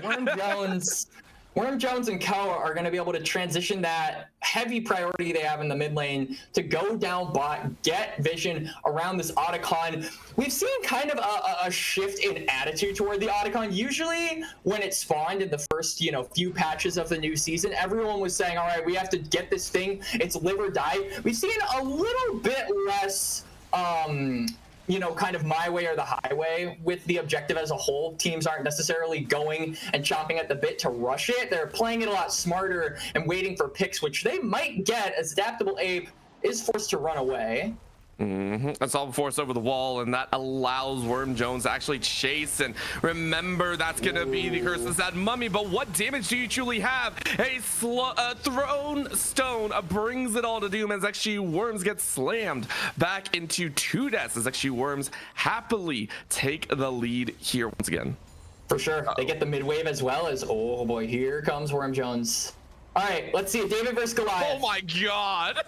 Worm Jones and Co are going to be able to transition that heavy priority they have in the mid lane to go down bot, get vision around this Otacon. We've seen kind of a shift in attitude toward the Otacon. Usually when it spawned in the first, few patches of the new season, everyone was saying, all right, we have to get this thing. It's live or die. We've seen a little bit less kind of my way or the highway with the objective as a whole. Teams aren't necessarily going and chomping at the bit to rush it. They're playing it a lot smarter and waiting for picks, which they might get as Adaptable Ape is forced to run away. That's all force over the wall, and that allows Worm Jones to actually chase. And remember, that's gonna be the curse of that mummy. But what damage do you truly have? A thrown stone brings it all to doom as XG Wurms get slammed back into 2 deaths as XG Wurms happily take the lead here once again. For sure. They get the mid wave as well as, oh boy, here comes Worm Jones. All right, let's see it. David versus Goliath. Oh my god.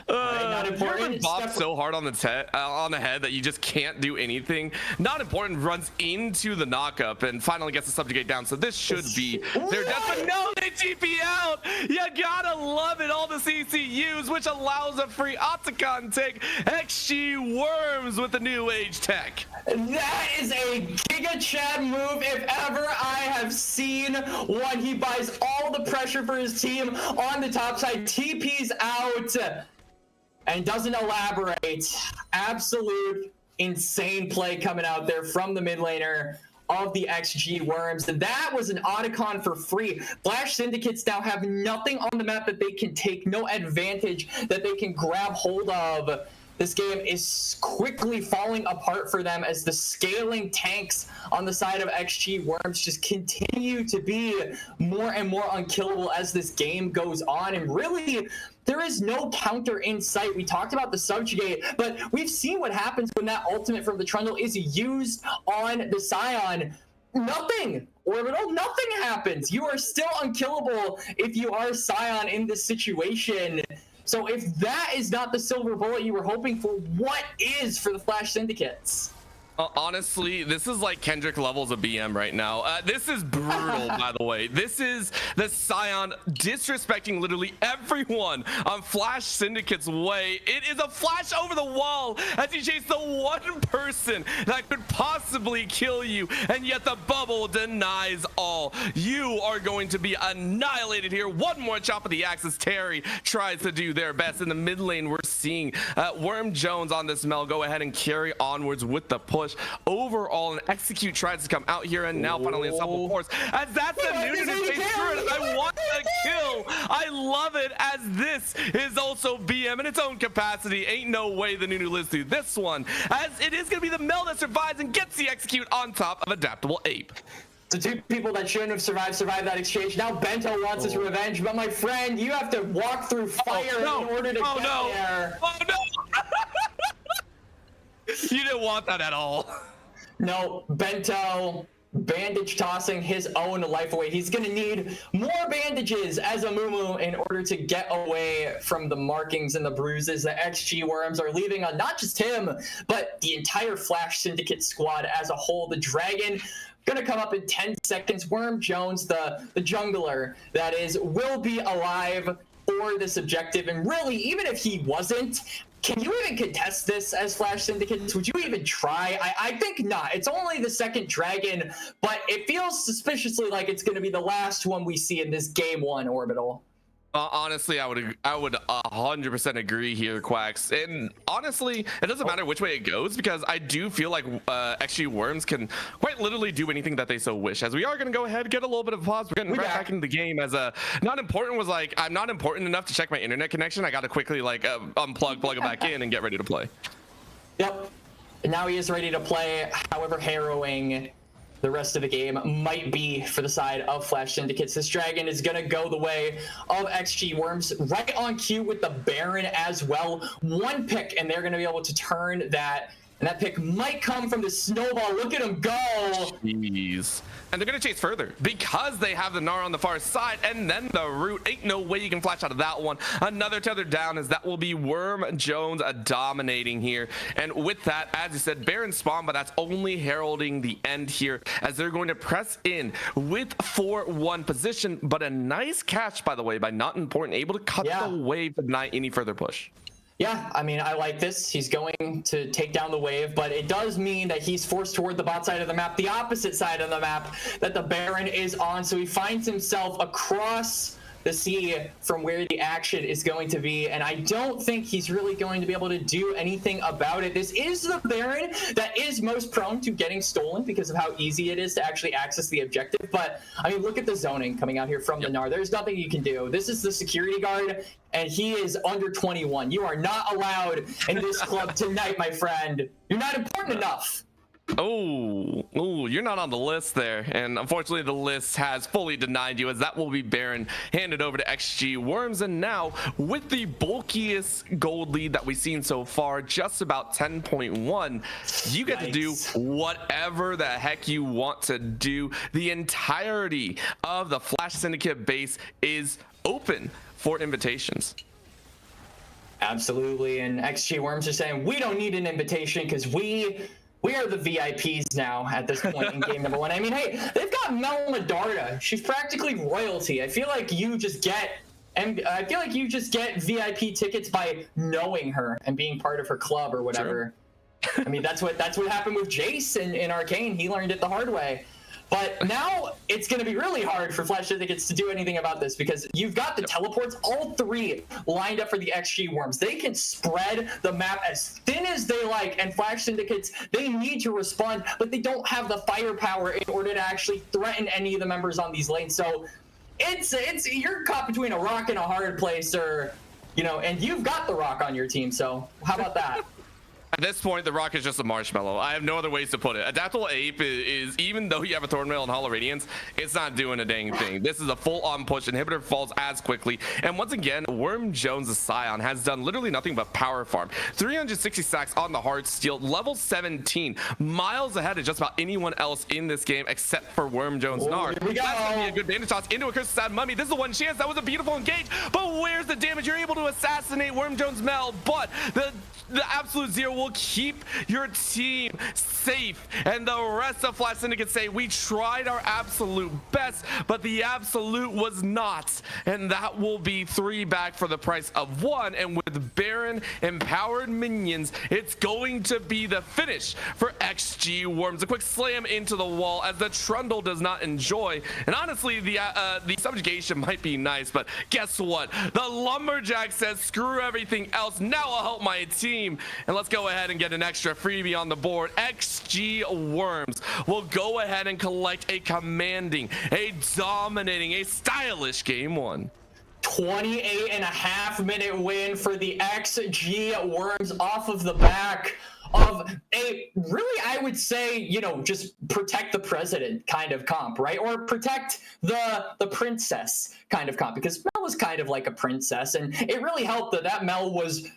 Not important. You're bopped so hard on the head that you just can't do anything. Not important. Runs into the knockup and finally gets the subjugate down. So this should be their death. But no, they TP out. You gotta love it. All the CCUs, which allows a free Otacon take. XG Wurms with the new age tech. That is a Giga Chad move if ever I have seen one. He buys all the pressure for his team on the top side, TPs out, and doesn't elaborate. Absolute insane play coming out there from the mid laner of the XG Wurms. That was an Otacon for free. Flash Syndicates now have nothing on the map that they can take, no advantage that they can grab hold of. This game is quickly falling apart for them as the scaling tanks on the side of XG Wurms just continue to be more and more unkillable as this game goes on. And really, there is no counter in sight. We talked about the subjugate, but we've seen what happens when that ultimate from the Trundle is used on the Scion. Nothing. Orbital, nothing happens. You are still unkillable if you are Scion in this situation. So if that is not the silver bullet you were hoping for, what is for the Flash Syndicates? Honestly, this is like Kendrick levels of BM right now. This is brutal, by the way. This is the Scion disrespecting literally everyone on Flash Syndicate's way. It is a flash over the wall as you chase the one person that could possibly kill you, and yet the bubble denies all. You are going to be annihilated here. One more chop of the axe as Terry tries to do their best. In the mid lane, we're seeing Worm Jones on this Mel go ahead and carry onwards with the push. Overall, and Execute tries to come out here, and now finally a double force as that's the newness in face turret. I want the kill. I love it as this is also BM in its own capacity. Ain't no way the Nunu lives through this one, as it is going to be the Mel that survives and gets the Execute on top of Adaptable Ape. The two people that shouldn't have survived that exchange. Now Bento wants his revenge, but my friend, you have to walk through fire in order to get there. Oh no! You didn't want that at all. No, Bento bandage tossing his own life away. He's gonna need more bandages as a Mumu in order to get away from the markings and the bruises that XG Wurms are leaving on not just him, but the entire Flash Syndicate squad as a whole. The Dragon gonna come up in 10 seconds. Worm Jones, the jungler that is, will be alive for this objective. And really, even if he wasn't, can you even contest this as Flash Syndicates? Would you even try? I think not. It's only the second dragon, but it feels suspiciously like it's going to be the last one we see in this game one, Orbital. Honestly, I would 100% agree here, Quacks. And honestly, it doesn't matter which way it goes because I do feel like XG Wurms can quite literally do anything that they so wish. As we are going to go ahead, get a little bit of pause. We're getting right back into the game. As not important was like I'm not important enough to check my internet connection. I got to quickly like unplug, plug it back in, and get ready to play. Yep. And now he is ready to play. However harrowing the rest of the game might be for the side of Flash Syndicates. This dragon is going to go the way of XG Wurms, right on cue with the Baron as well. One pick, and they're going to be able to turn that. And that pick might come from the snowball. Look at him go. Jeez. And they're going to chase further because they have the Gnar on the far side and then the root. Ain't no way you can flash out of that one. Another tether down as that will be Worm Jones dominating here. And with that, as you said, Baron spawn, but that's only heralding the end here as they're going to press in with 4-1 position. But a nice catch, by the way, by Not Important, able to cut the wave to deny any further push. Yeah, I mean, I like this. He's going to take down the wave, but it does mean that he's forced toward the bot side of the map, the opposite side of the map that the Baron is on. So he finds himself across the sea from where the action is going to be, and I don't think he's really going to be able to do anything about it. This is the Baron that is most prone to getting stolen because of how easy it is to actually access the objective. But I mean, look at the zoning coming out here from the Gnar. There's nothing you can do. This is the security guard, and he is under 21. You are not allowed in this club tonight, my friend. You're not important enough. Oh, you're not on the list there, and unfortunately the list has fully denied you as that will be Baron handed over to XG Wurms. And now with the bulkiest gold lead that we've seen so far, just about 10.1, you get to do whatever the heck you want to do. The entirety of the Flash Syndicate base is open for invitations. Absolutely, and XG Wurms are saying we don't need an invitation because we are the VIPs now at this point in game number one. I mean, hey, they've got Mel Medarda. She's practically royalty. I feel like you just get VIP tickets by knowing her and being part of her club or whatever. True. I mean, that's what happened with Jace in Arcane. He learned it the hard way. But now it's going to be really hard for Flash Syndicates to do anything about this because you've got the teleports, all three lined up for the XG Wurms. They can spread the map as thin as they like, and Flash Syndicates, they need to respond, but they don't have the firepower in order to actually threaten any of the members on these lanes. So you're caught between a rock and a hard place, or, you know, and you've got the rock on your team. So how about that? At this point, the rock is just a marshmallow. I have no other ways to put it. Adaptable Ape is even though you have a Thornmail and Hollow Radiance, it's not doing a dang thing. This is a full-on push. Inhibitor falls as quickly. And once again, Worm Jones, the Scion, has done literally nothing but power farm. 360 stacks on the hard steel, level 17, miles ahead of just about anyone else in this game except for Worm Jones Gnar. That's gonna be a good bandage toss into a Cursed Sad Mummy. This is the one chance. That was a beautiful engage. But where's the damage? You're able to assassinate Worm Jones Mel, but the absolute zero will keep your team safe, and the rest of Flash Syndicate say we tried our absolute best, but the absolute was not, and that will be 3 back for the price of 1. And with Baron empowered minions, it's going to be the finish for XG Wurms. A quick slam into the wall as the Trundle does not enjoy, and honestly the subjugation might be nice, but guess what, the Lumberjack says screw everything else, now I'll help my team. And let's go ahead and get an extra freebie on the board. XG Wurms will go ahead and collect a commanding, a dominating, a stylish game 1. 28.5-minute win for the XG Wurms off of the back of a really, I would say, you know, just protect the president kind of comp, right? Or protect the princess kind of comp, because Mel was kind of like a princess, and it really helped that Mel was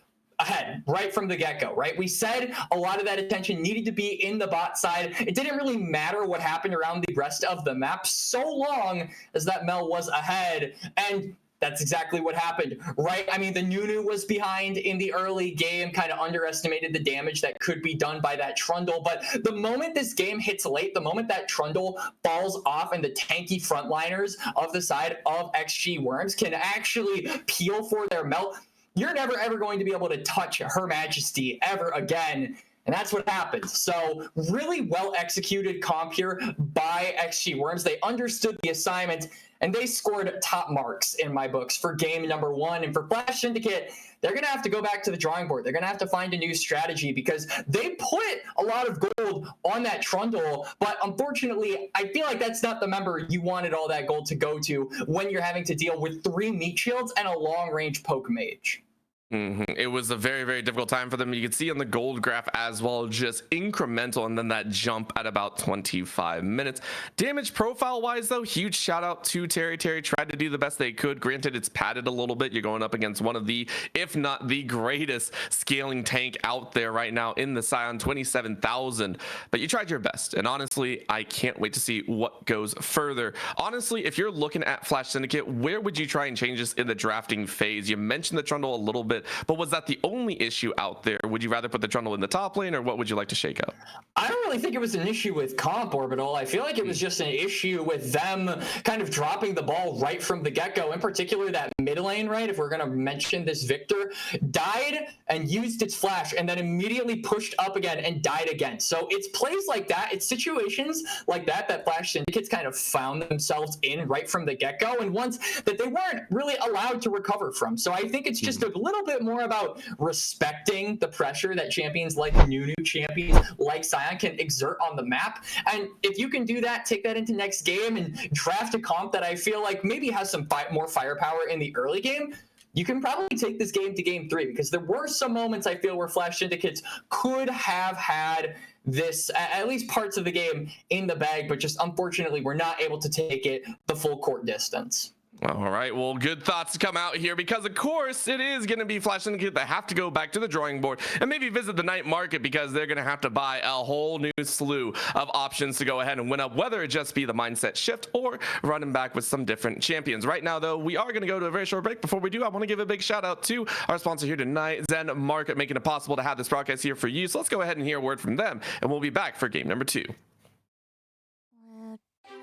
ahead right from the get-go, right? We said a lot of that attention needed to be in the bot side. It didn't really matter what happened around the rest of the map so long as that Mel was ahead, and that's exactly what happened, right? I mean, the Nunu was behind in the early game, kind of underestimated the damage that could be done by that Trundle, but the moment this game hits late, the moment that Trundle falls off and the tanky frontliners of the side of XG Wurms can actually peel for their melt, you're never ever going to be able to touch Her Majesty ever again. And that's what happened. So really well executed comp here by XG Wurms. They understood the assignment, and they scored top marks in my books for game number 1. And for Flash Syndicate, they're going to have to go back to the drawing board. They're going to have to find a new strategy because they put a lot of gold on that Trundle, but unfortunately, I feel like that's not the member you wanted all that gold to go to when you're having to deal with 3 meat shields and a long-range poke mage. It was a very, very difficult time for them. You can see on the gold graph as well, just incremental, and then that jump at about 25 minutes. Damage profile wise, though, huge shout out to Terry. Terry tried to do the best they could. Granted, it's padded a little bit. You're going up against one of the, if not the greatest scaling tank out there right now in the Scion, 27,000. But you tried your best, and honestly, I can't wait to see what goes further. Honestly, if you're looking at Flash Syndicate, where would you try and change this in the drafting phase? You mentioned the Trundle a little bit, but was that the only issue out there? Would you rather put the Trundle in the top lane, or what would you like to shake out? I don't really think it was an issue with comp Orbital. I feel like it was just an issue with them kind of dropping the ball right from the get-go. In particular, that mid lane, right? If we're going to mention this, Victor died and used its flash and then immediately pushed up again and died again. So it's plays like that, it's situations like that that Flash Syndicates kind of found themselves in right from the get-go, and ones that they weren't really allowed to recover from. So I think it's just a little bit more about respecting the pressure that champions like new champions like Scion can exert on the map. And if you can do that, take that into next game and draft a comp that I feel like maybe has some more firepower in the early game, you can probably take this game to game 3, because there were some moments I feel where Flash Syndicates could have had this, at least parts of the game, in the bag, but just unfortunately we're not able to take it the full court distance. All right, well, good thoughts come out here, because of course it is going to be Flash Syndicate that have to go back to the drawing board and maybe visit the night market, because they're going to have to buy a whole new slew of options to go ahead and win up, whether it just be the mindset shift or running back with some different champions. Right now, though, we are going to go to a very short break. Before we do, I want to give a big shout out to our sponsor here tonight, Zen Market, making it possible to have this broadcast here for you. So let's go ahead and hear a word from them, and we'll be back for game number 2.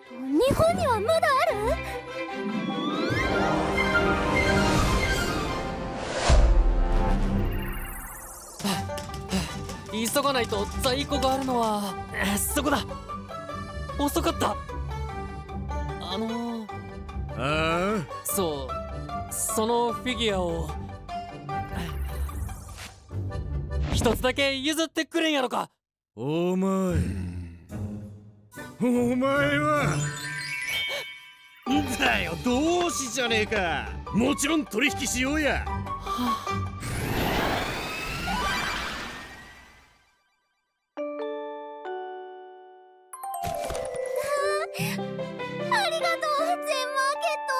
日本にはまだある？急がないと在庫があるのはそこだ。遅かった。そう、そのフィギュアを一つだけ譲ってくれんやろか。お前はんだよ、同志じゃねえか。もちろん取引しようや。ありがとう、全マーケット。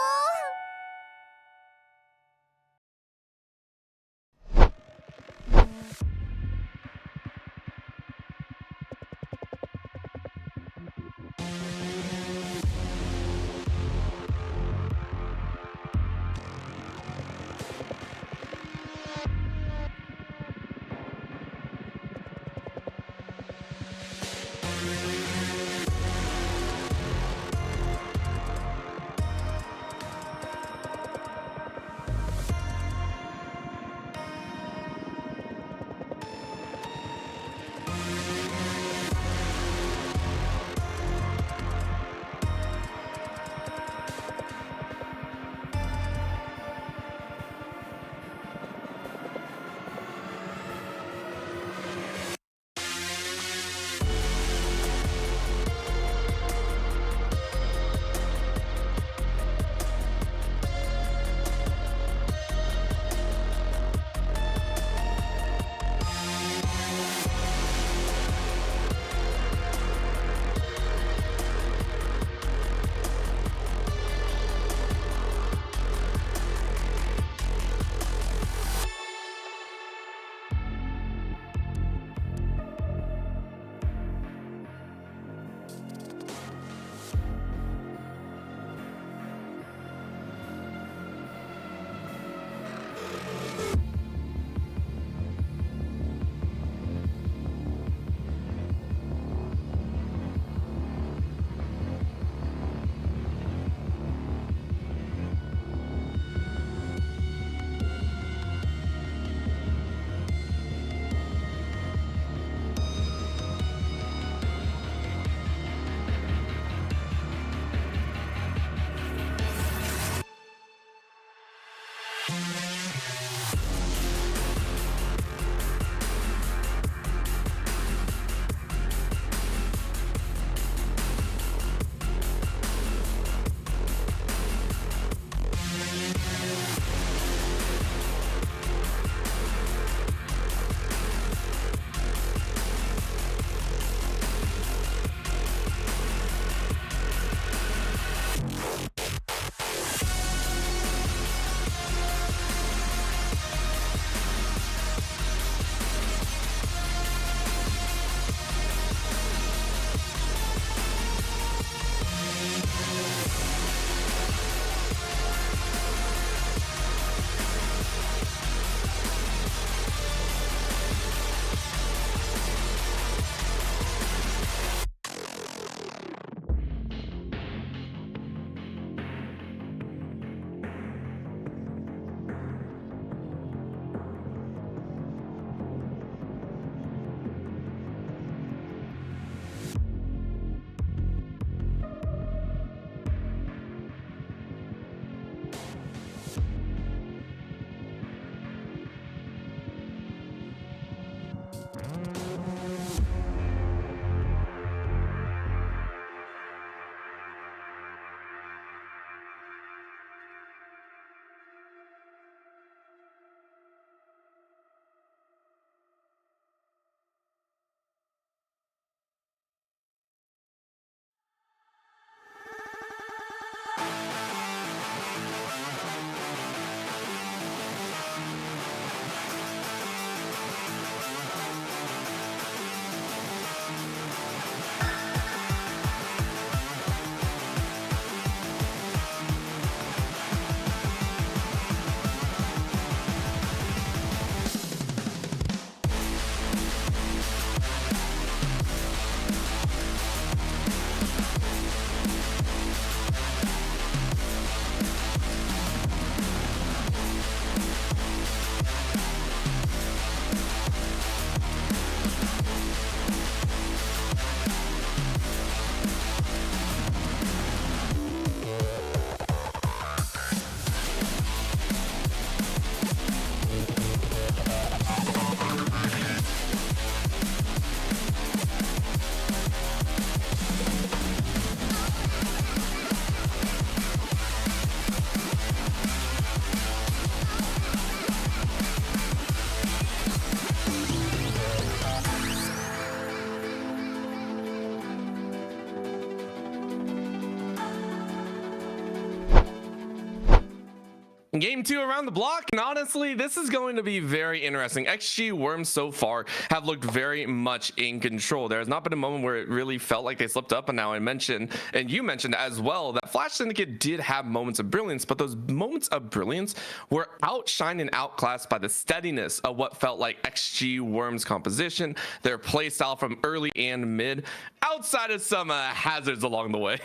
Game 2 around the block, and honestly, this is going to be very interesting. XG Wurms so far have looked very much in control. There has not been a moment where it really felt like they slipped up, and now I mentioned, and you mentioned as well, that Flash Syndicate did have moments of brilliance, but those moments of brilliance were outshined and outclassed by the steadiness of what felt like XG Wurms composition, their playstyle from early and mid, outside of some hazards along the way.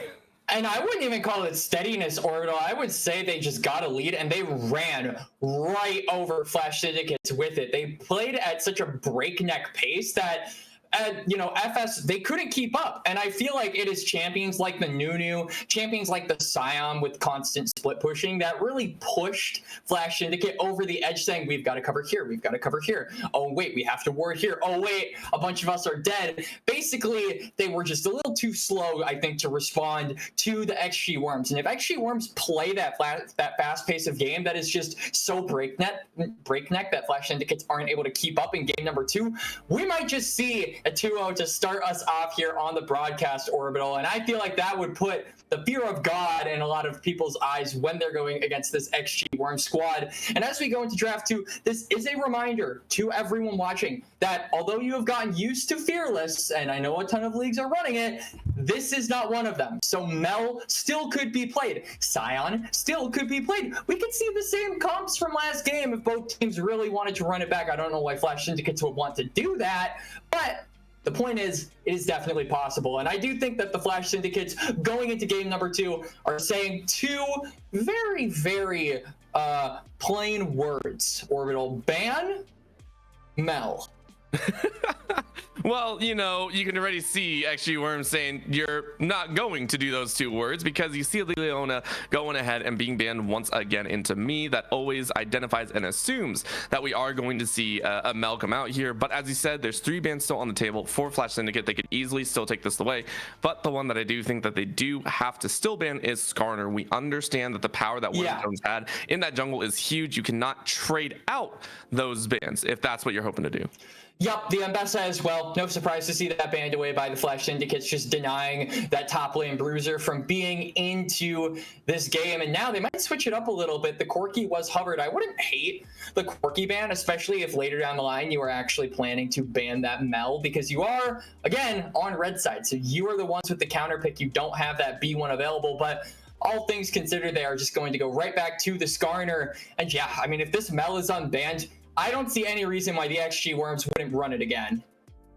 And I wouldn't even call it steadiness, Orbital. I would say they just got a lead and they ran right over Flash Syndicates with it. They played at such a breakneck pace that FS, they couldn't keep up. And I feel like it is champions like the Nunu, champions like the Scion with constant split pushing that really pushed Flash Syndicate over the edge, saying, we've got to cover here, we've got to cover here. Oh, wait, we have to ward here. Oh, wait, a bunch of us are dead. Basically, they were just a little too slow, I think, to respond to the XG Wurms. And if XG Wurms play that fast pace of game that is just so breakneck that Flash Syndicates aren't able to keep up in game number 2, we might just see a 2-0 to start us off here on the broadcast, Orbital. And I feel like that would put the fear of God in a lot of people's eyes when they're going against this XG Wurm squad. And as we go into draft 2, this is a reminder to everyone watching that although you have gotten used to Fearless, and I know a ton of leagues are running it, this is not one of them. So Mel still could be played. Scion still could be played. We could see the same comps from last game if both teams really wanted to run it back. I don't know why Flash Syndicates would want to do that, but the point is, it is definitely possible. And I do think that the Flash Syndicates going into game number 2 are saying 2 very, very plain words, Orbital. Ban Mel. Well, you know, you can already see XG Wurms saying you're not going to do those 2 words, because you see Leona going ahead and being banned once again into me. That always identifies and assumes that we are going to see a Mel come out here. But as you said, there's 3 bans still on the table for Flash Syndicate. They could easily still take this away. But the one that I do think that they do have to still ban is Skarner. We understand that the power that Wurms Jones had in that jungle is huge. You cannot trade out those bans if that's what you're hoping to do. Yep, the Ambessa as well. No surprise to see that banned away by the Flash Syndicates, just denying that top lane bruiser from being into this game. And now they might switch it up a little bit. The Corki was hovered. I wouldn't hate the Corki ban, especially if later down the line you are actually planning to ban that Mel, because you are, again, on red side. So you are the ones with the counter pick. You don't have that B1 available, but all things considered, they are just going to go right back to the Skarner. And yeah, I mean, if this Mel is unbanned, I don't see any reason why the XG Wurms wouldn't run it again.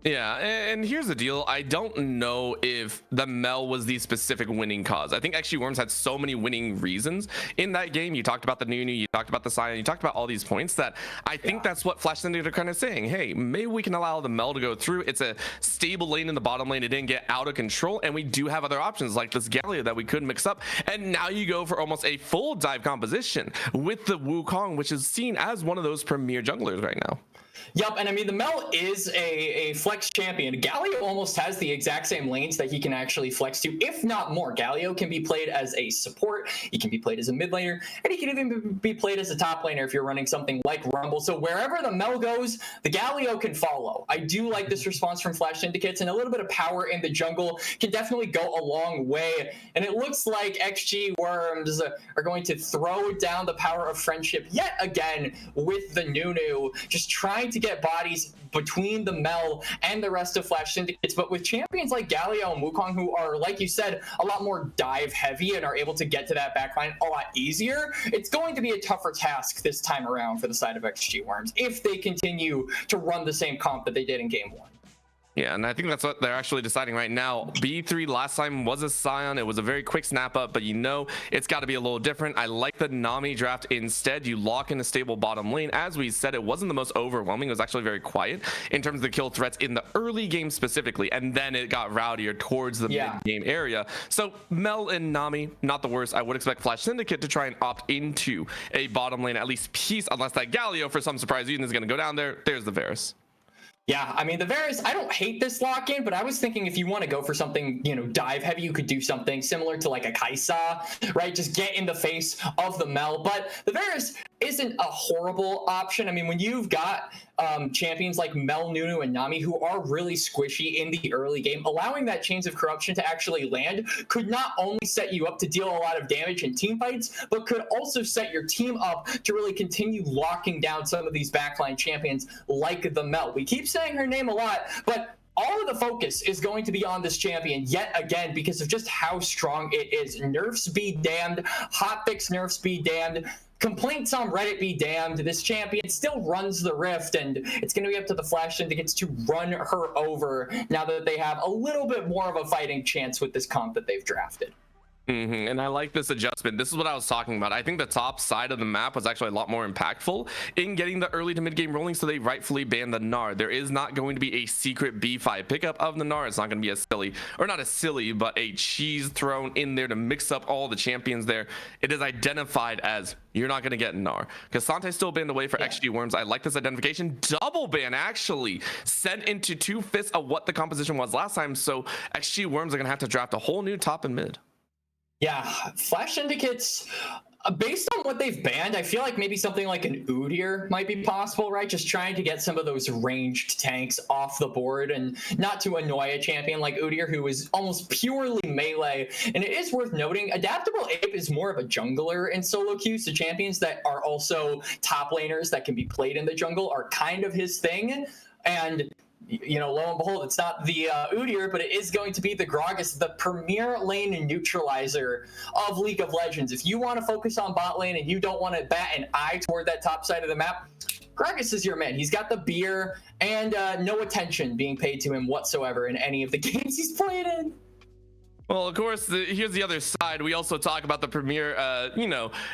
Yeah, and here's the deal. I don't know if the Mel was the specific winning cause. I think XG Wurms had so many winning reasons in that game. You talked about the Nunu, you talked about the Scion, you talked about all these points that I think that's what Flash Syndicate are kind of saying. Hey, maybe we can allow the Mel to go through. It's a stable lane in the bottom lane. It didn't get out of control, and we do have other options like this Galio that we could mix up. And now you go for almost a full dive composition with the Wukong, which is seen as one of those premier junglers right now. Yep, and I mean, the Mel is a flex champion. Galio almost has the exact same lanes that he can actually flex to, if not more. Galio can be played as a support, he can be played as a mid laner, and he can even be played as a top laner if you're running something like Rumble. So wherever the Mel goes, the Galio can follow. I do like this response from Flash Syndicates, and a little bit of power in the jungle can definitely go a long way. And it looks like XG Wurms are going to throw down the power of friendship yet again with the Nunu, just trying to get bodies between the Mel and the rest of Flash Syndicates. But with champions like Galio and Wukong, who are, like you said, a lot more dive heavy and are able to get to that backline a lot easier, it's going to be a tougher task this time around for the side of XG Wurms if they continue to run the same comp that they did in game 1. Yeah, and I think that's what they're actually deciding right now. B3 last time was a Scion. It was a very quick snap up, but you know it's got to be a little different. I like the Nami draft instead. You lock in a stable bottom lane. As we said, it wasn't the most overwhelming. It was actually very quiet in terms of the kill threats in the early game specifically, and then it got rowdier towards the mid-game area. So Mel and Nami, not the worst. I would expect Flash Syndicate to try and opt into a bottom lane, at least piece, unless that Galio, for some surprise reason, is going to go down there. There's the Varus. Yeah, I mean, the Varus, I don't hate this lock-in, but I was thinking if you want to go for something, you know, dive heavy, you could do something similar to like a Kaisa, right? Just get in the face of the Mel. But the Varus, isn't a horrible option. I mean, when you've got champions like Mel, Nunu, and Nami who are really squishy in the early game, allowing that Chains of Corruption to actually land could not only set you up to deal a lot of damage in team fights, but could also set your team up to really continue locking down some of these backline champions like the Mel. We keep saying her name a lot, but all of the focus is going to be on this champion yet again because of just how strong it is. Nerfs be damned, hotfix nerfs be damned, complaints on Reddit be damned. This champion still runs the Rift, and it's going to be up to the Flash Syndicates to run her over now that they have a little bit more of a fighting chance with this comp that they've drafted. And I like this adjustment. This is what I was talking about. I think the top side of the map was actually a lot more impactful in getting the early to mid game rolling, so they rightfully banned the Gnar. There is not going to be a secret B5 pickup of the Gnar. It's not going to be a silly, or not a silly, but a cheese thrown in there to mix up all the champions there. It is identified as you're not going to get Gnar. Because Sante's still banned away for XG Wurms. I like this identification. Double ban, actually, sent into 2/5 of what the composition was last time, so XG Wurms are going to have to draft a whole new top and mid. Yeah, Flash Syndicates, based on what they've banned, I feel like maybe something like an Udyr might be possible, right? Just trying to get some of those ranged tanks off the board and not to annoy a champion like Udyr, who is almost purely melee. And it is worth noting, Adaptable Ape is more of a jungler in solo queue, so champions that are also top laners that can be played in the jungle are kind of his thing. And you know, lo and behold, it's not the Udyr, but it is going to be the Gragas, the premier lane neutralizer of League of Legends. If you want to focus on bot lane and you don't want to bat an eye toward that top side of the map, Gragas is your man. He's got the beer and no attention being paid to him whatsoever in any of the games he's played in. Well, of course, here's the other side. We also talk about the premier,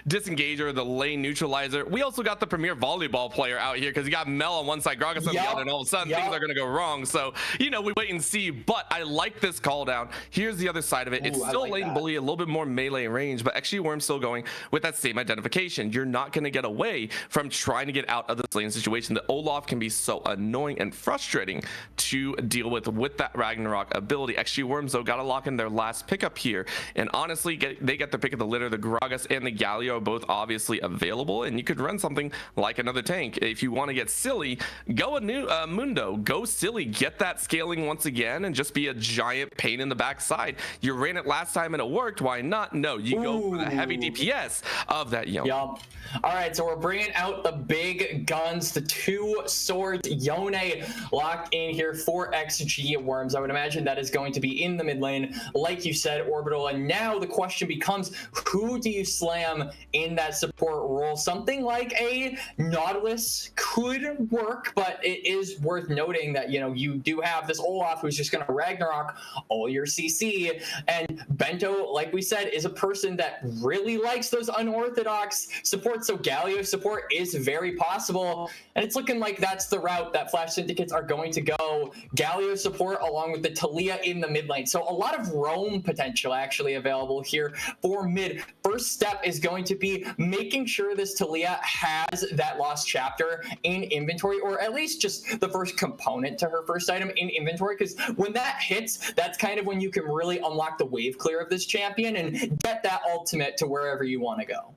disengager, the lane neutralizer. We also got the premier volleyball player out here because you got Mel on one side, Gragas on the other, and all of a sudden things are going to go wrong. So, we wait and see. But I like this call down. Here's the other side of it. It's still lane bully, a little bit more melee range, but actually Wurm's still going with that same identification. You're not going to get away from trying to get out of this lane situation. The Olaf can be so annoying and frustrating to deal with that Ragnarok ability. Actually, Wurms, though, got to lock in their last pickup here, and honestly they get the pick of the litter. The Gragas and the Galio are both obviously available, and you could run something like another tank. If you want to get silly, go a new Mundo, go silly, get that scaling once again, and just be a giant pain in the backside. You ran it last time and it worked. Why not? No, you go for the heavy DPS of that Yone. Yup. All right, so we're bringing out the big guns, the two swords. Yone locked in here for XG Wurms. I would imagine that is going to be in the mid lane, like you said, Orbital. And now the question becomes, who do you slam in that support role? Something like a Nautilus could work, but it is worth noting that, you do have this Olaf who's just going to Ragnarok all your CC. And Bento, like we said, is a person that really likes those unorthodox supports. So Galio support is very possible. And it's looking like that's the route that Flash Syndicates are going to go. Galio support along with the Talia in the mid lane. So a lot of roam potential actually available here for mid. First step is going to be making sure this Talia has that lost chapter in inventory, or at least just the first component to her first item in inventory, because when that hits, that's kind of when you can really unlock the wave clear of this champion and get that ultimate to wherever you want to go.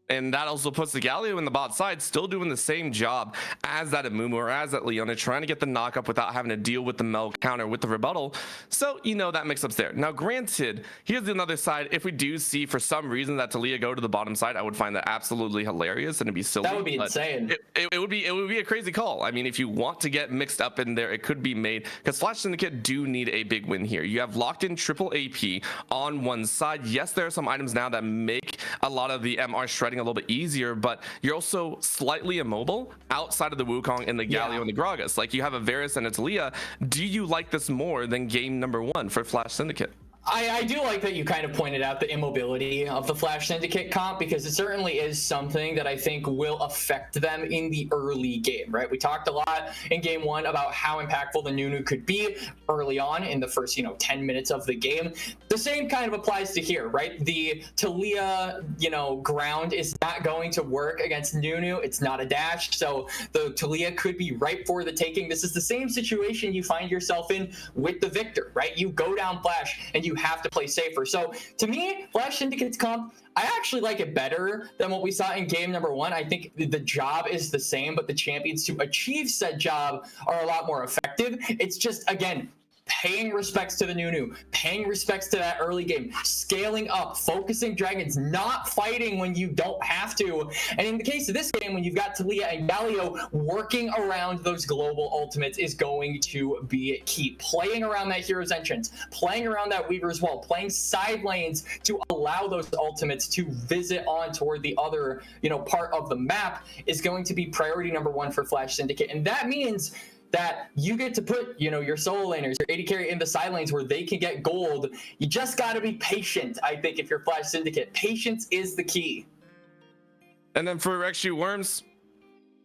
And that also puts the Galio in the bot side, still doing the same job as that Amumu or as that Leona, trying to get the knock-up without having to deal with the Mel counter with the rebuttal. So, that mix-up's there. Now, granted, here's another side. If we do see, for some reason, that Talia go to the bottom side, I would find that absolutely hilarious, and it'd be silly. That would be insane. It would be a crazy call. I mean, if you want to get mixed up in there, it could be made, because Flash Syndicate do need a big win here. You have locked in triple AP on one side. Yes, there are some items now that make a lot of the MR shredding a little bit easier, but you're also slightly immobile outside of the Wukong and the Galio and the Gragas. Like, you have a Varus and a Talia. Do you like this more than game number 1 for Flash Syndicate? I do like that you kind of pointed out the immobility of the Flash Syndicate comp, because it certainly is something that I think will affect them in the early game, right? We talked a lot in game 1 about how impactful the Nunu could be early on in the first, 10 minutes of the game. The same kind of applies to here, right? The Talia, ground is not going to work against Nunu. It's not a dash, so the Talia could be ripe for the taking. This is the same situation you find yourself in with the Victor, right? You go down Flash and you you have to play safer. So to me, Flash Syndicate's comp, I actually like it better than what we saw in game number 1. I think the job is the same, but the champions to achieve said job are a lot more effective. It's just, again, paying respects to the Nunu, paying respects to that early game, scaling up, focusing dragons, not fighting when you don't have to. And in the case of this game, when you've got Talia and Galio, working around those global ultimates is going to be key. Playing around that hero's entrance, playing around that Weaver's wall, playing side lanes to allow those ultimates to visit on toward the other, part of the map is going to be priority number 1 for Flash Syndicate. And that means that you get to put, your solo laners, your AD carry in the side lanes where they can get gold. You just got to be patient, I think, if you're Flash Syndicate. Patience is the key. And then for XG Wurms,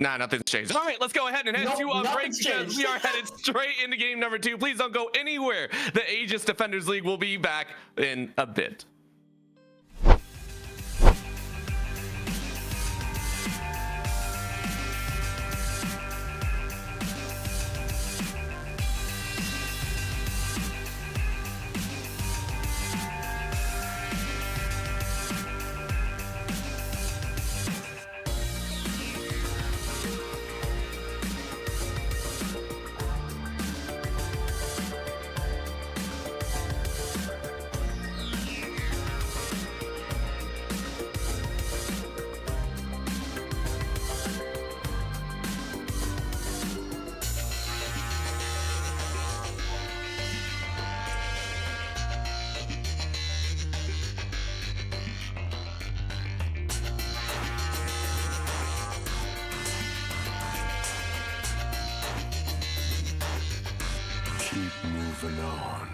nothing's changed. All right, let's go ahead and head to a break because we are headed straight into game number 2. Please don't go anywhere. The Aegis Defenders League will be back in a bit. Keep moving on.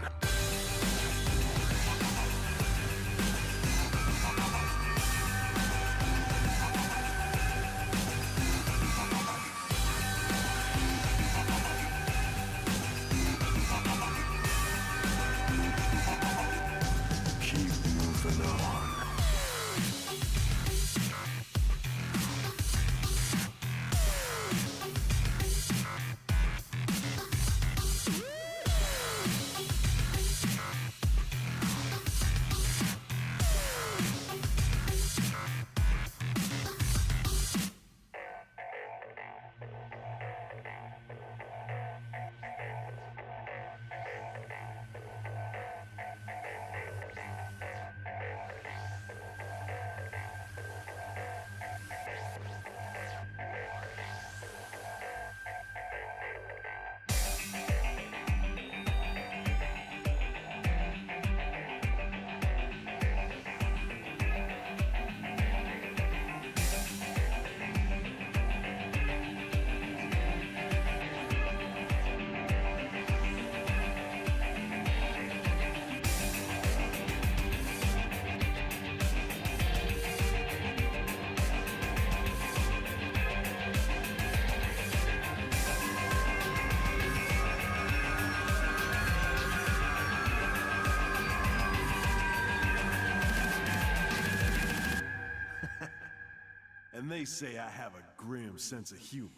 Keep moving on. And they say I have a grim sense of humor.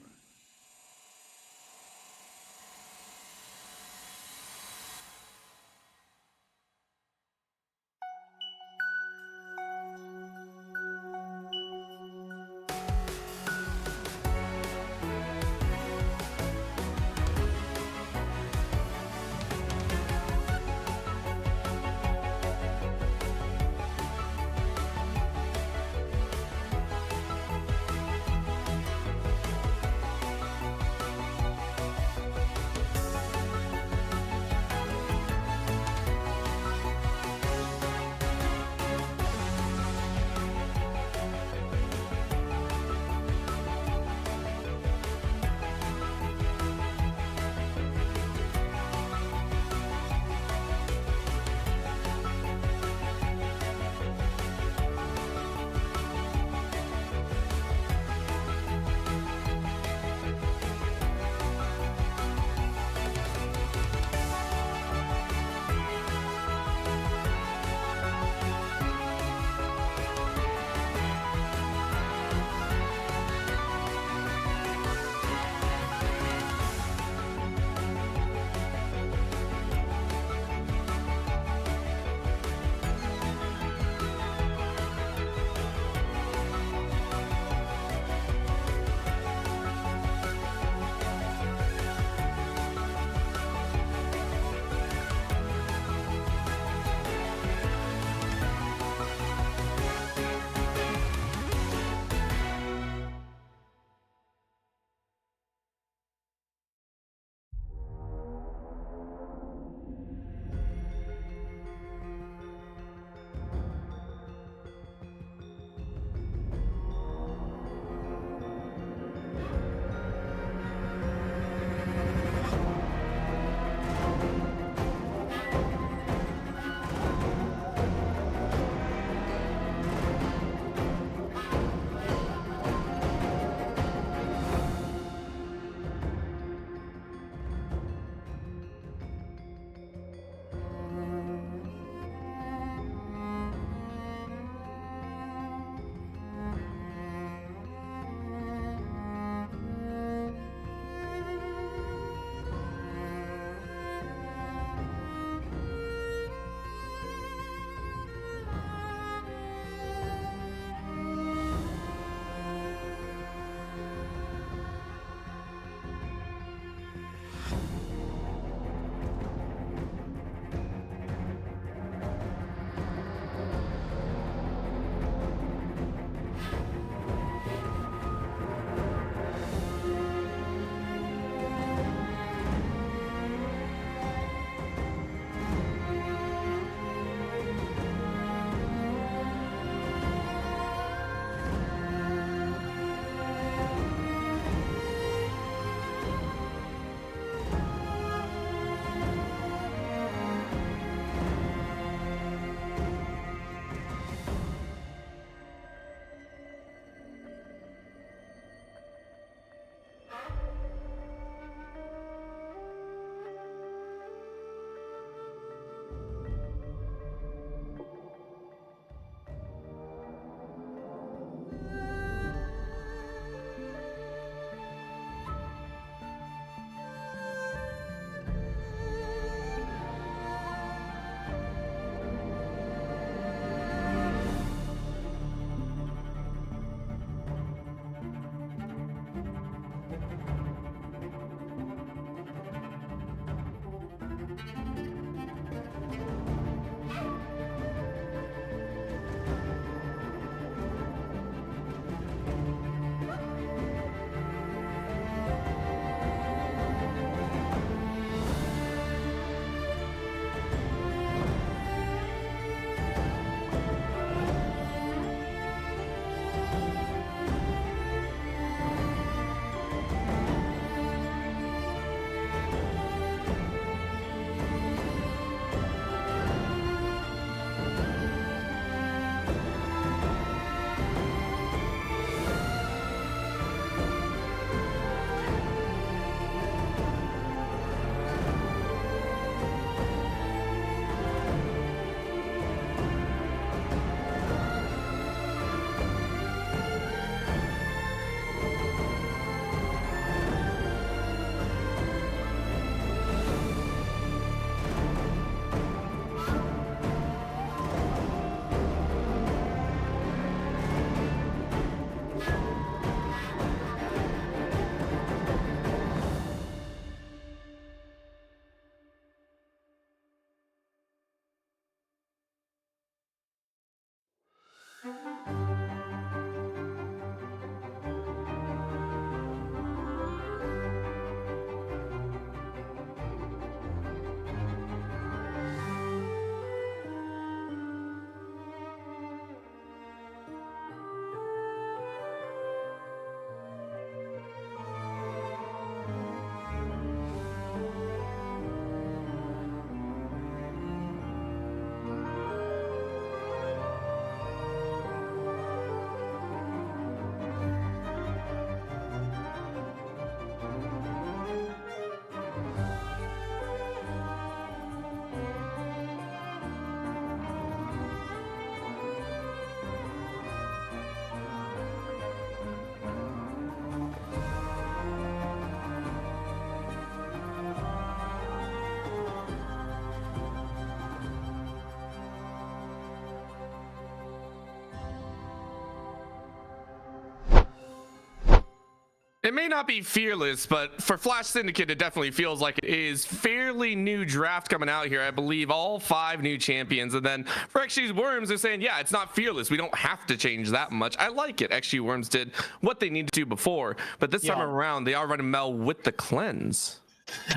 It may not be fearless, but for Flash Syndicate, it definitely feels like it is. Fairly new draft coming out here. I believe all 5 new champions. And then for XG Wurms, they're saying, yeah, it's not fearless. We don't have to change that much. I like it. XG Wurms did what they needed to do before, but this time around, they are running Mel with the cleanse.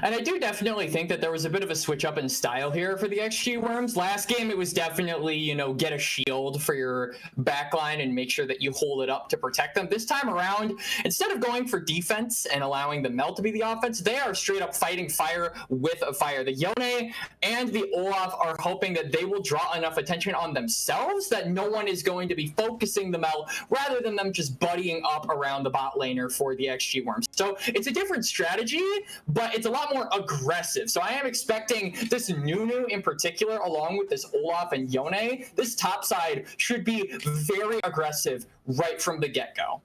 And I do definitely think that there was a bit of a switch up in style here for the XG Wurms. Last game, it was definitely, you know, get a shield for your backline and make sure that you hold it up to protect them. This time around, instead of going for defense and allowing the Mel to be the offense, they are straight up fighting fire with a fire. The Yone and the Olaf are hoping that they will draw enough attention on themselves that no one is going to be focusing the Mel rather than them just buddying up around the bot laner for the XG Wurms. So it's a different strategy, but it's a lot more aggressive. So I am expecting this Nunu in particular, along with this Olaf and Yone, this top side should be very aggressive right from the get-go.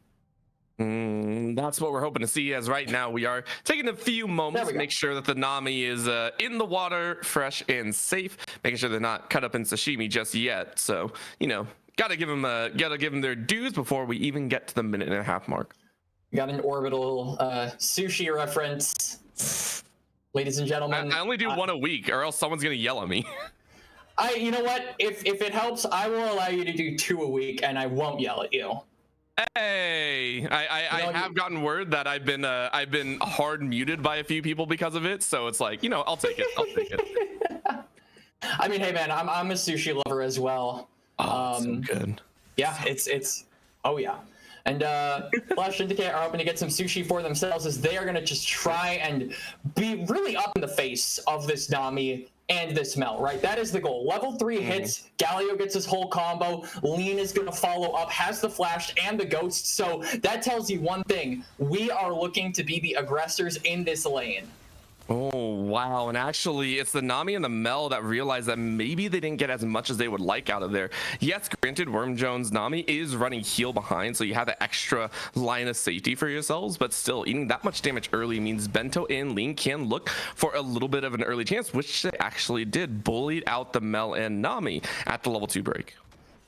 That's what we're hoping to see, as right now we are taking a few moments to make sure that the Nami is in the water, fresh and safe, making sure they're not cut up in sashimi just yet. So, you know, gotta give them their dues before we even get to the 1.5-minute mark. Got an orbital sushi reference. Ladies and gentlemen, I only do one a week, or else someone's gonna yell at me. You know what? If it helps, I will allow you to do 2 a week, and I won't yell at you. Hey, I have gotten word that I've been hard muted by a few people because of it, so it's like, you know, I'll take it. I mean, hey man, I'm a sushi lover as well. Oh, so good. Yeah, it's oh yeah. And Flash Syndicate are hoping to get some sushi for themselves, as they are going to just try and be really up in the face of this Nami and this Mel, right? That is the goal. Level 3 hits, Galio gets his whole combo, Lean is going to follow up, has the Flash and the Ghost, so that tells you one thing. We are looking to be the aggressors in this lane. Oh, wow. And actually, it's the Nami and the Mel that realized that maybe they didn't get as much as they would like out of there. Yes, granted, Worm Jones Nami is running heal behind, so you have an extra line of safety for yourselves, but still, eating that much damage early means Bento and Lean can look for a little bit of an early chance, which they actually did. Bullied out the Mel and Nami at the level 2 break.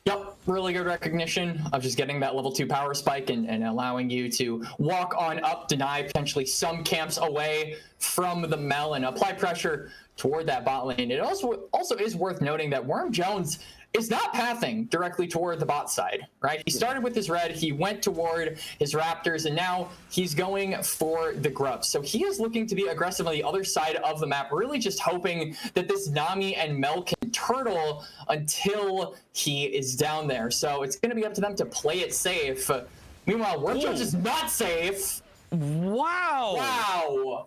Yep, really good recognition of just getting that level 2 power spike and allowing you to walk on up, deny potentially some camps away from the Mel and apply pressure toward that bot lane. It also is worth noting that Worm Jones is not pathing directly toward the bot side, right? He started with his red, he went toward his Raptors, and now he's going for the Grubs. So he is looking to be aggressive on the other side of the map, really just hoping that this Nami and Mel can turtle until he is down there. So it's going to be up to them to play it safe. Meanwhile, Worm Jones is not safe. Wow. Wow.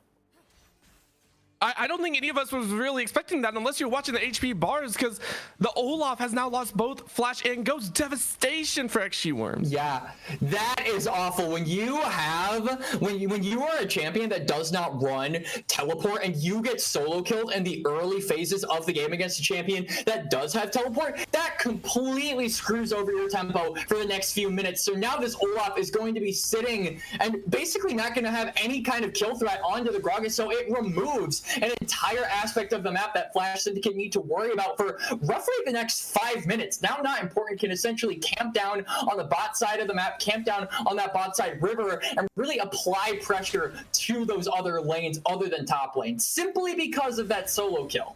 I don't think any of us was really expecting that, unless you're watching the HP bars, because the Olaf has now lost both Flash and Ghost. Devastation for XG Wurms. Yeah, that is awful. When you are a champion that does not run teleport and you get solo killed in the early phases of the game against a champion that does have teleport, that completely screws over your tempo for the next few minutes. So now this Olaf is going to be sitting and basically not going to have any kind of kill threat onto the Gragas, so it removes an entire aspect of the map that Flash Syndicate need to worry about for roughly the next 5 minutes. Now Not Important can essentially camp down on the bot side of the map, camp down on that bot side river, and really apply pressure to those other lanes other than top lane, simply because of that solo kill.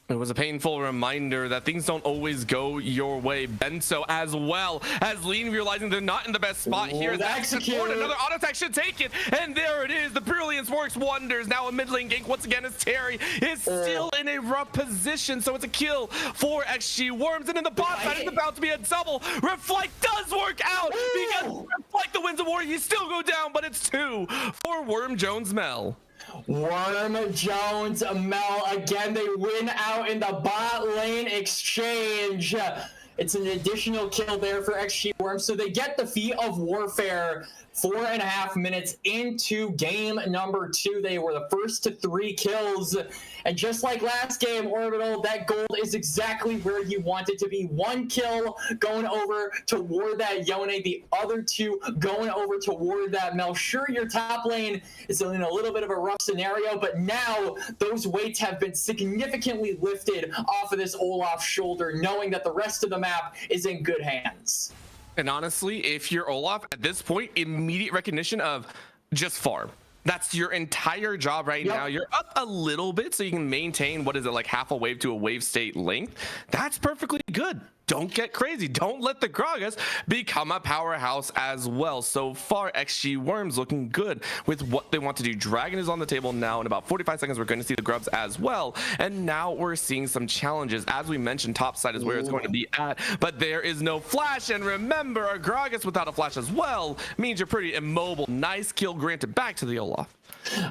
It was a painful reminder that things don't always go your way. Bento as well as Lean realizing they're not in the best spot here. Another auto attack should take it, and there it is. The Brilliance works wonders. Now a mid lane gank once again as Terry is still in a rough position, so it's a kill for XG Wurms, and in the bot side it's about to be a double. Reflect does work out because Reflect the wins the war. You still go down, but it's 2 for Worm Jones Mel. Worm Jones Mel again, they win out in the bot lane exchange. It's an additional kill there for XG Wurms, so they get the feat of warfare 4.5 minutes into game number 2. They were the first to 3 kills, and just like last game, Orbital, that gold is exactly where you want it to be. 1 kill going over toward that Yone, the other 2 going over toward that Mel. Sure, your top lane is in a little bit of a rough scenario, but now those weights have been significantly lifted off of this Olaf shoulder, knowing that the rest of the map is in good hands. And honestly, if you're Olaf at this point, immediate recognition of just farm. That's your entire job right now. You're up a little bit so you can maintain, what is it, like half a wave to a wave state length. That's perfectly good. Don't get crazy. Don't let the Gragas become a powerhouse as well. So far, XG Wurms looking good with what they want to do. Dragon is on the table now. In about 45 seconds, we're going to see the Grubs as well. And now we're seeing some challenges. As we mentioned, top side is where it's going to be at. But there is no flash. And remember, a Gragas without a flash as well means you're pretty immobile. Nice kill granted back to the Olaf.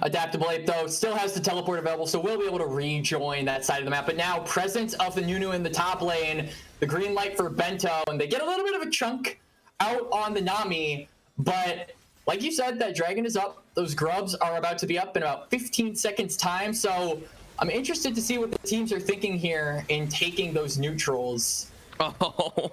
Adaptable Ape, though, still has the teleport available, so we'll be able to rejoin that side of the map. But now, presence of the Nunu in the top lane, the green light for Bento, and they get a little bit of a chunk out on the Nami. But like you said, that Dragon is up. Those Grubs are about to be up in about 15 seconds time. So I'm interested to see what the teams are thinking here in taking those neutrals. Oh.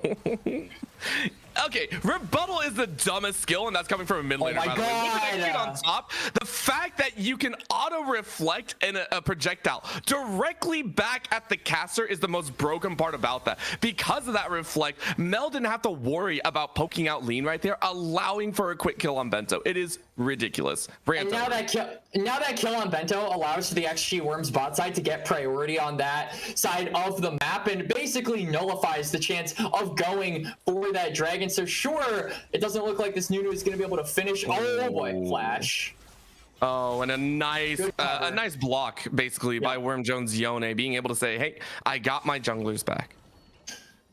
Okay, rebuttal is the dumbest skill, and that's coming from a mid laner. Oh my God. On top, the fact that you can auto reflect in a projectile directly back at the caster is the most broken part about that. Because of that reflect, Mel didn't have to worry about poking out lean right there, allowing for a quick kill on Bento. It is ridiculous. And now that kill on Bento allows the XG Wurms bot side to get priority on that side of the map and basically nullifies the chance of going for that dragon. So sure, it doesn't look like this Nunu is going to be able to finish. Oh boy, flash. Oh, and a nice block basically by Worm Jones Yone, being able to say, hey, I got my junglers back.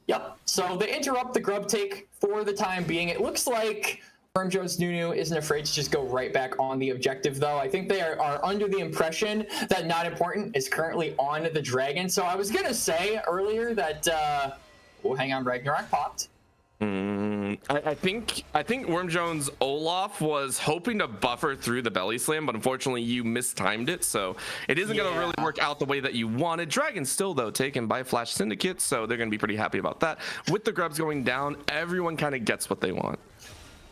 Yep. So they interrupt the grub take for the time being. It looks like Worm Jones Nunu isn't afraid to just go right back on the objective, though. I think they are under the impression that Not Important is currently on the dragon. So I was going to say earlier that, hang on, Ragnarok popped. I think Worm Jones Olaf was hoping to buffer through the belly slam, but unfortunately you mistimed it, so it isn't going to really work out the way that you wanted. Dragon still, though, taken by Flash Syndicate, so they're going to be pretty happy about that. With the Grubs going down, everyone kind of gets what they want.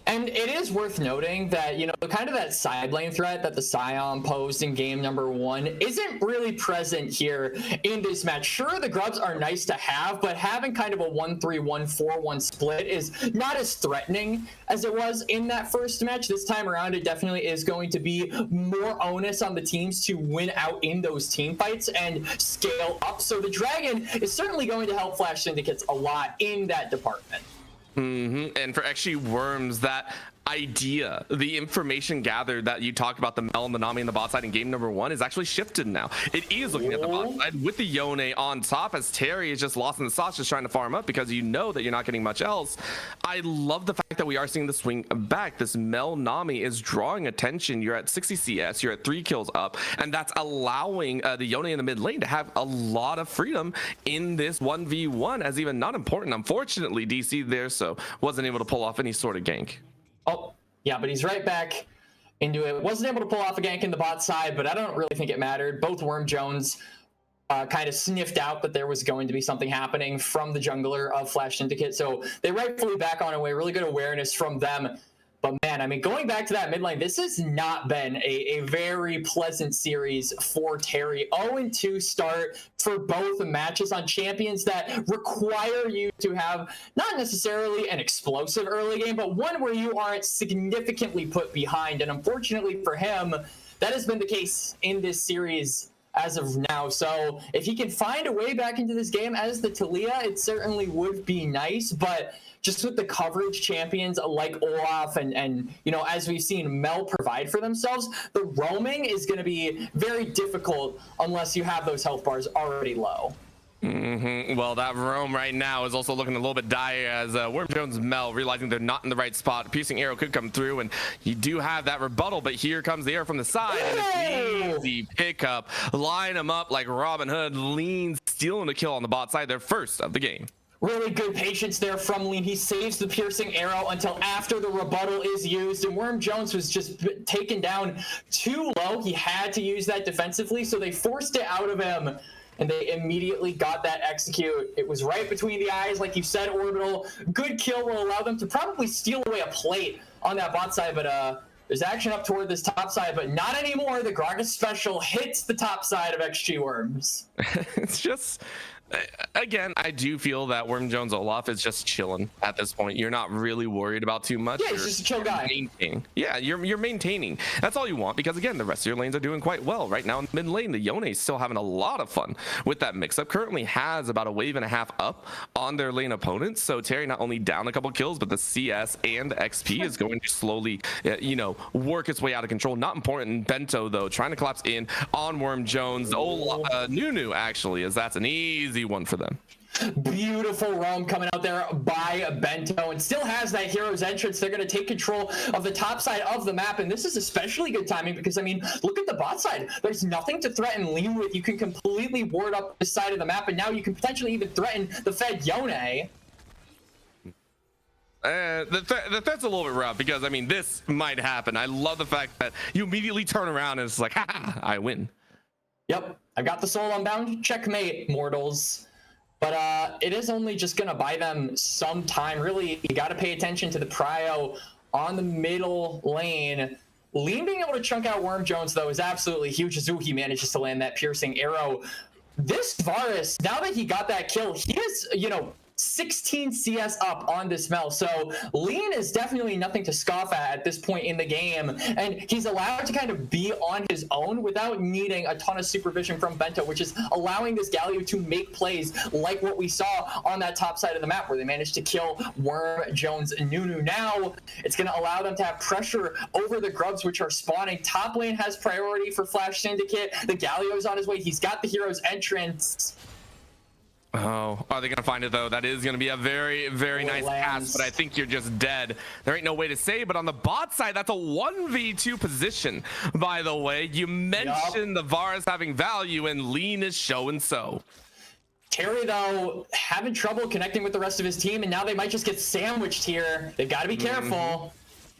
And it is worth noting that, you know, kind of that side lane threat that the Scion posed in game number 1 isn't really present here in this match. Sure, the Grubs are nice to have, but having kind of a 1-3-1-4-1 split is not as threatening as it was in that first match. This time around, it definitely is going to be more onus on the teams to win out in those team fights and scale up. So the Dragon is certainly going to help Flash Syndicates a lot in that department. And for XG Wurms, that idea, the information gathered that you talked about, the Mel and the Nami and the bot side in game number 1 is actually shifted now. It is looking at the bot side with the Yone on top, as Terry is just lost in the sauce, just trying to farm up because you know that you're not getting much else. I love the fact that we are seeing the swing back. This Mel Nami is drawing attention. You're at 60 CS, you're at 3 kills up, and that's allowing the Yone in the mid lane to have a lot of freedom in this 1v1, as even Not Important, unfortunately, DC there, so wasn't able to pull off any sort of gank. Oh, yeah, but he's right back into it. Wasn't able to pull off a gank in the bot side, but I don't really think it mattered. Both Worm Jones kind of sniffed out that there was going to be something happening from the jungler of Flash Syndicate, so they rightfully back on away. Really good awareness from them. But man, I mean, going back to that mid lane, this has not been a very pleasant series for Terry. 0-2 start for both matches on champions that require you to have not necessarily an explosive early game, but one where you aren't significantly put behind. And unfortunately for him, that has been the case in this series as of now. So if he can find a way back into this game as the Talia, it certainly would be nice. But just with the coverage champions like Olaf and you know, as we've seen Mel provide for themselves, the roaming is going to be very difficult unless you have those health bars already low. Well, that roam right now is also looking a little bit dire, as Worm Jones Mel realizing they're not in the right spot. Piercing arrow could come through, and you do have that rebuttal, but here comes the arrow from the side, and it's easy pickup. Line them up like Robin Hood. Lean stealing the kill on the bot side, their first of the game. Really good patience there from Lean. He saves the piercing arrow until after the rebuttal is used, and Worm Jones was just taken down too low. He had to use that defensively, so they forced it out of him, and they immediately got that execute. It was right between the eyes, like you said, Orbital. Good kill will allow them to probably steal away a plate on that bot side, but there's action up toward this top side, but not anymore. The Gragas special hits the top side of XG Wurms. It's just Again, I do feel that Worm Jones Olaf is just chilling at this point. You're not really worried about too much. Yeah, he's just a chill guy. Maintaining. Yeah, you're maintaining. That's all you want, because again, the rest of your lanes are doing quite well right now. In mid lane, the Yone is still having a lot of fun with that mix-up. Currently has about a wave and a half up on their lane opponents. So Terry not only down a couple kills, but the CS and the XP is going to slowly, work its way out of control. Not important. Bento though, trying to collapse in on Worm Jones. Nunu actually, as that's an easy one for them. Beautiful roam coming out there by Bento, and still has that hero's entrance. They're going to take control of the top side of the map, and this is especially good timing because, I mean, look at the bot side. There's nothing to threaten Lean with. You can completely ward up this side of the map, and now you can potentially even threaten the Fed Yone. The threat's a little bit rough because, I mean, this might happen. I love the fact that you immediately turn around and it's like, ha, I win. Yep, I've got the soul unbound. Checkmate, mortals. But it is only just going to buy them some time. Really, you got to pay attention to the prio on the middle lane. Lean being able to chunk out Worm Jones, though, is absolutely huge. Azuki manages to land that piercing arrow. This Varus, now that he got that kill, he is, 16 CS up on this Mel. So Lean is definitely nothing to scoff at this point in the game. And he's allowed to kind of be on his own without needing a ton of supervision from Bento, which is allowing this Galio to make plays like what we saw on that top side of the map where they managed to kill Worm Jones and Nunu. Now it's going to allow them to have pressure over the grubs, which are spawning. Top lane has priority for Flash Syndicate. The Galio's on his way. He's got the hero's entrance. Oh, are they going to find it, though? That is going to be a very, very nice pass, but I think you're just dead. There ain't no way to say, but on the bot side, that's a 1v2 position, by the way. You mentioned the Varus having value, and Lean is showing so. Terry, though, having trouble connecting with the rest of his team, and now they might just get sandwiched here. They've got to be careful.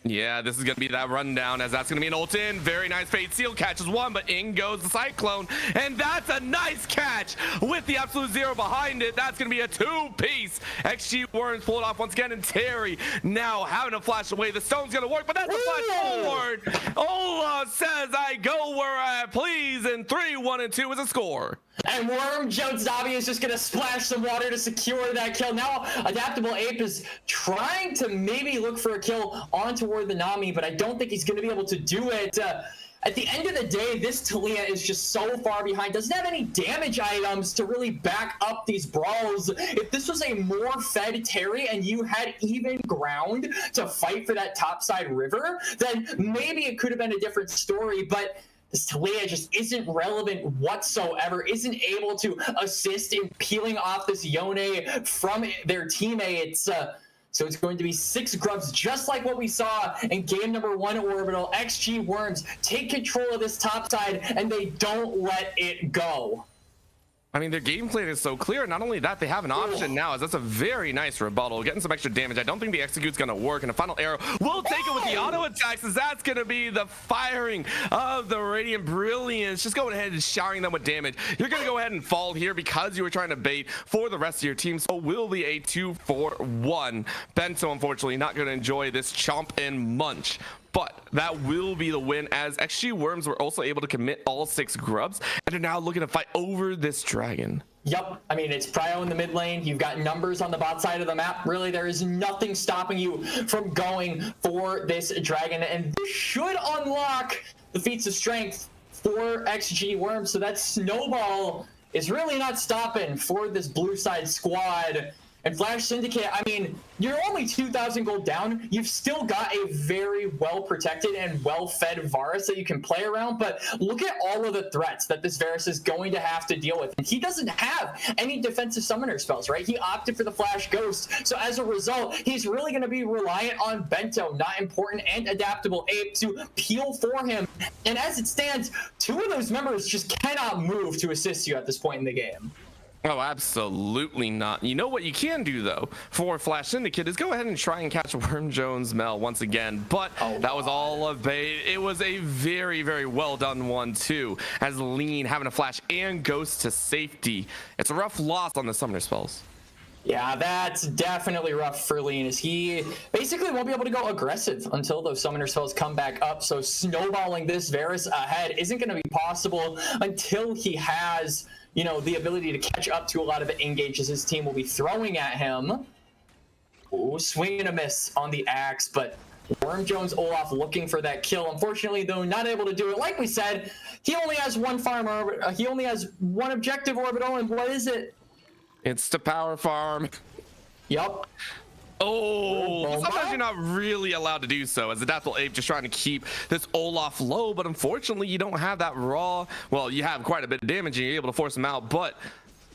Yeah, this is going to be that rundown, as that's going to be an ult in. Very nice. Fate Seal catches one, but in goes the Cyclone. And that's a nice catch with the Absolute Zero behind it. That's going to be a two-piece. XG Wurms pull it off once again, and Terry now having to flash away. The stone's going to work, but that's a flash forward. Ola says, I go where I please, and 3, 1, and 2 is a score. And Worm Jones Dobby is just going to splash some water to secure that kill. Now, Adaptable Ape is trying to maybe look for a kill on toward the Nami, but I don't think he's going to be able to do it. At the end of the day, this Talia is just so far behind. Doesn't have any damage items to really back up these brawls. If this was a more fed Terry and you had even ground to fight for that topside river, then maybe it could have been a different story, but this Talia just isn't relevant whatsoever, isn't able to assist in peeling off this Yone from their teammates. So it's going to be 6 grubs, just like what we saw in game number 1 Orbital. XG Wurms take control of this top side, and they don't let it go. I mean, their game plan is so clear. Not only that, they have an option now, as that's a very nice rebuttal, getting some extra damage. I don't think the execute's going to work, and a final arrow will take it with the auto attacks, as that's going to be the firing of the Radiant Brilliance, just going ahead and showering them with damage. You're going to go ahead and fall here because you were trying to bait for the rest of your team, so will be a 2-4-1. Bento, unfortunately, not going to enjoy this chomp and munch. But that will be the win, as XG Wurms were also able to commit all 6 grubs and are now looking to fight over this dragon. Yep, I mean, it's prio in the mid lane. You've got numbers on the bot side of the map. Really, there is nothing stopping you from going for this dragon. And this should unlock the feats of strength for XG Wurms. So that snowball is really not stopping for this blue side squad. And Flash Syndicate, I mean, you're only 2,000 gold down. You've still got a very well-protected and well-fed Varus that you can play around, but look at all of the threats that this Varus is going to have to deal with. And he doesn't have any defensive summoner spells, right? He opted for the Flash Ghost. So as a result, he's really going to be reliant on Bento, Not Important, and Adaptable Ape to peel for him. And as it stands, 2 of those members just cannot move to assist you at this point in the game. Oh, absolutely not. You know what you can do, though, for Flash Syndicate is go ahead and try and catch Worm Jones Mel once again. But that was all a bait. It was a very, very well done one, too, as Lean having a flash and ghost to safety. It's a rough loss on the summoner spells. Yeah, that's definitely rough for Lean, as he basically won't be able to go aggressive until those summoner spells come back up. So snowballing this Varus ahead isn't going to be possible until he has, you know, the ability to catch up to a lot of the engages his team will be throwing at him. Ooh, swing and a miss on the axe, but Worm Jones Olaf looking for that kill. Unfortunately, though, not able to do it. Like we said, he only has one farm orbit. He only has one objective orbital, and what is it? It's the power farm. Yup. Oh, sometimes you're not really allowed to do so, as the Dazzle Ape just trying to keep this Olaf low, but unfortunately you don't have that raw. Well, you have quite a bit of damage and you're able to force him out, but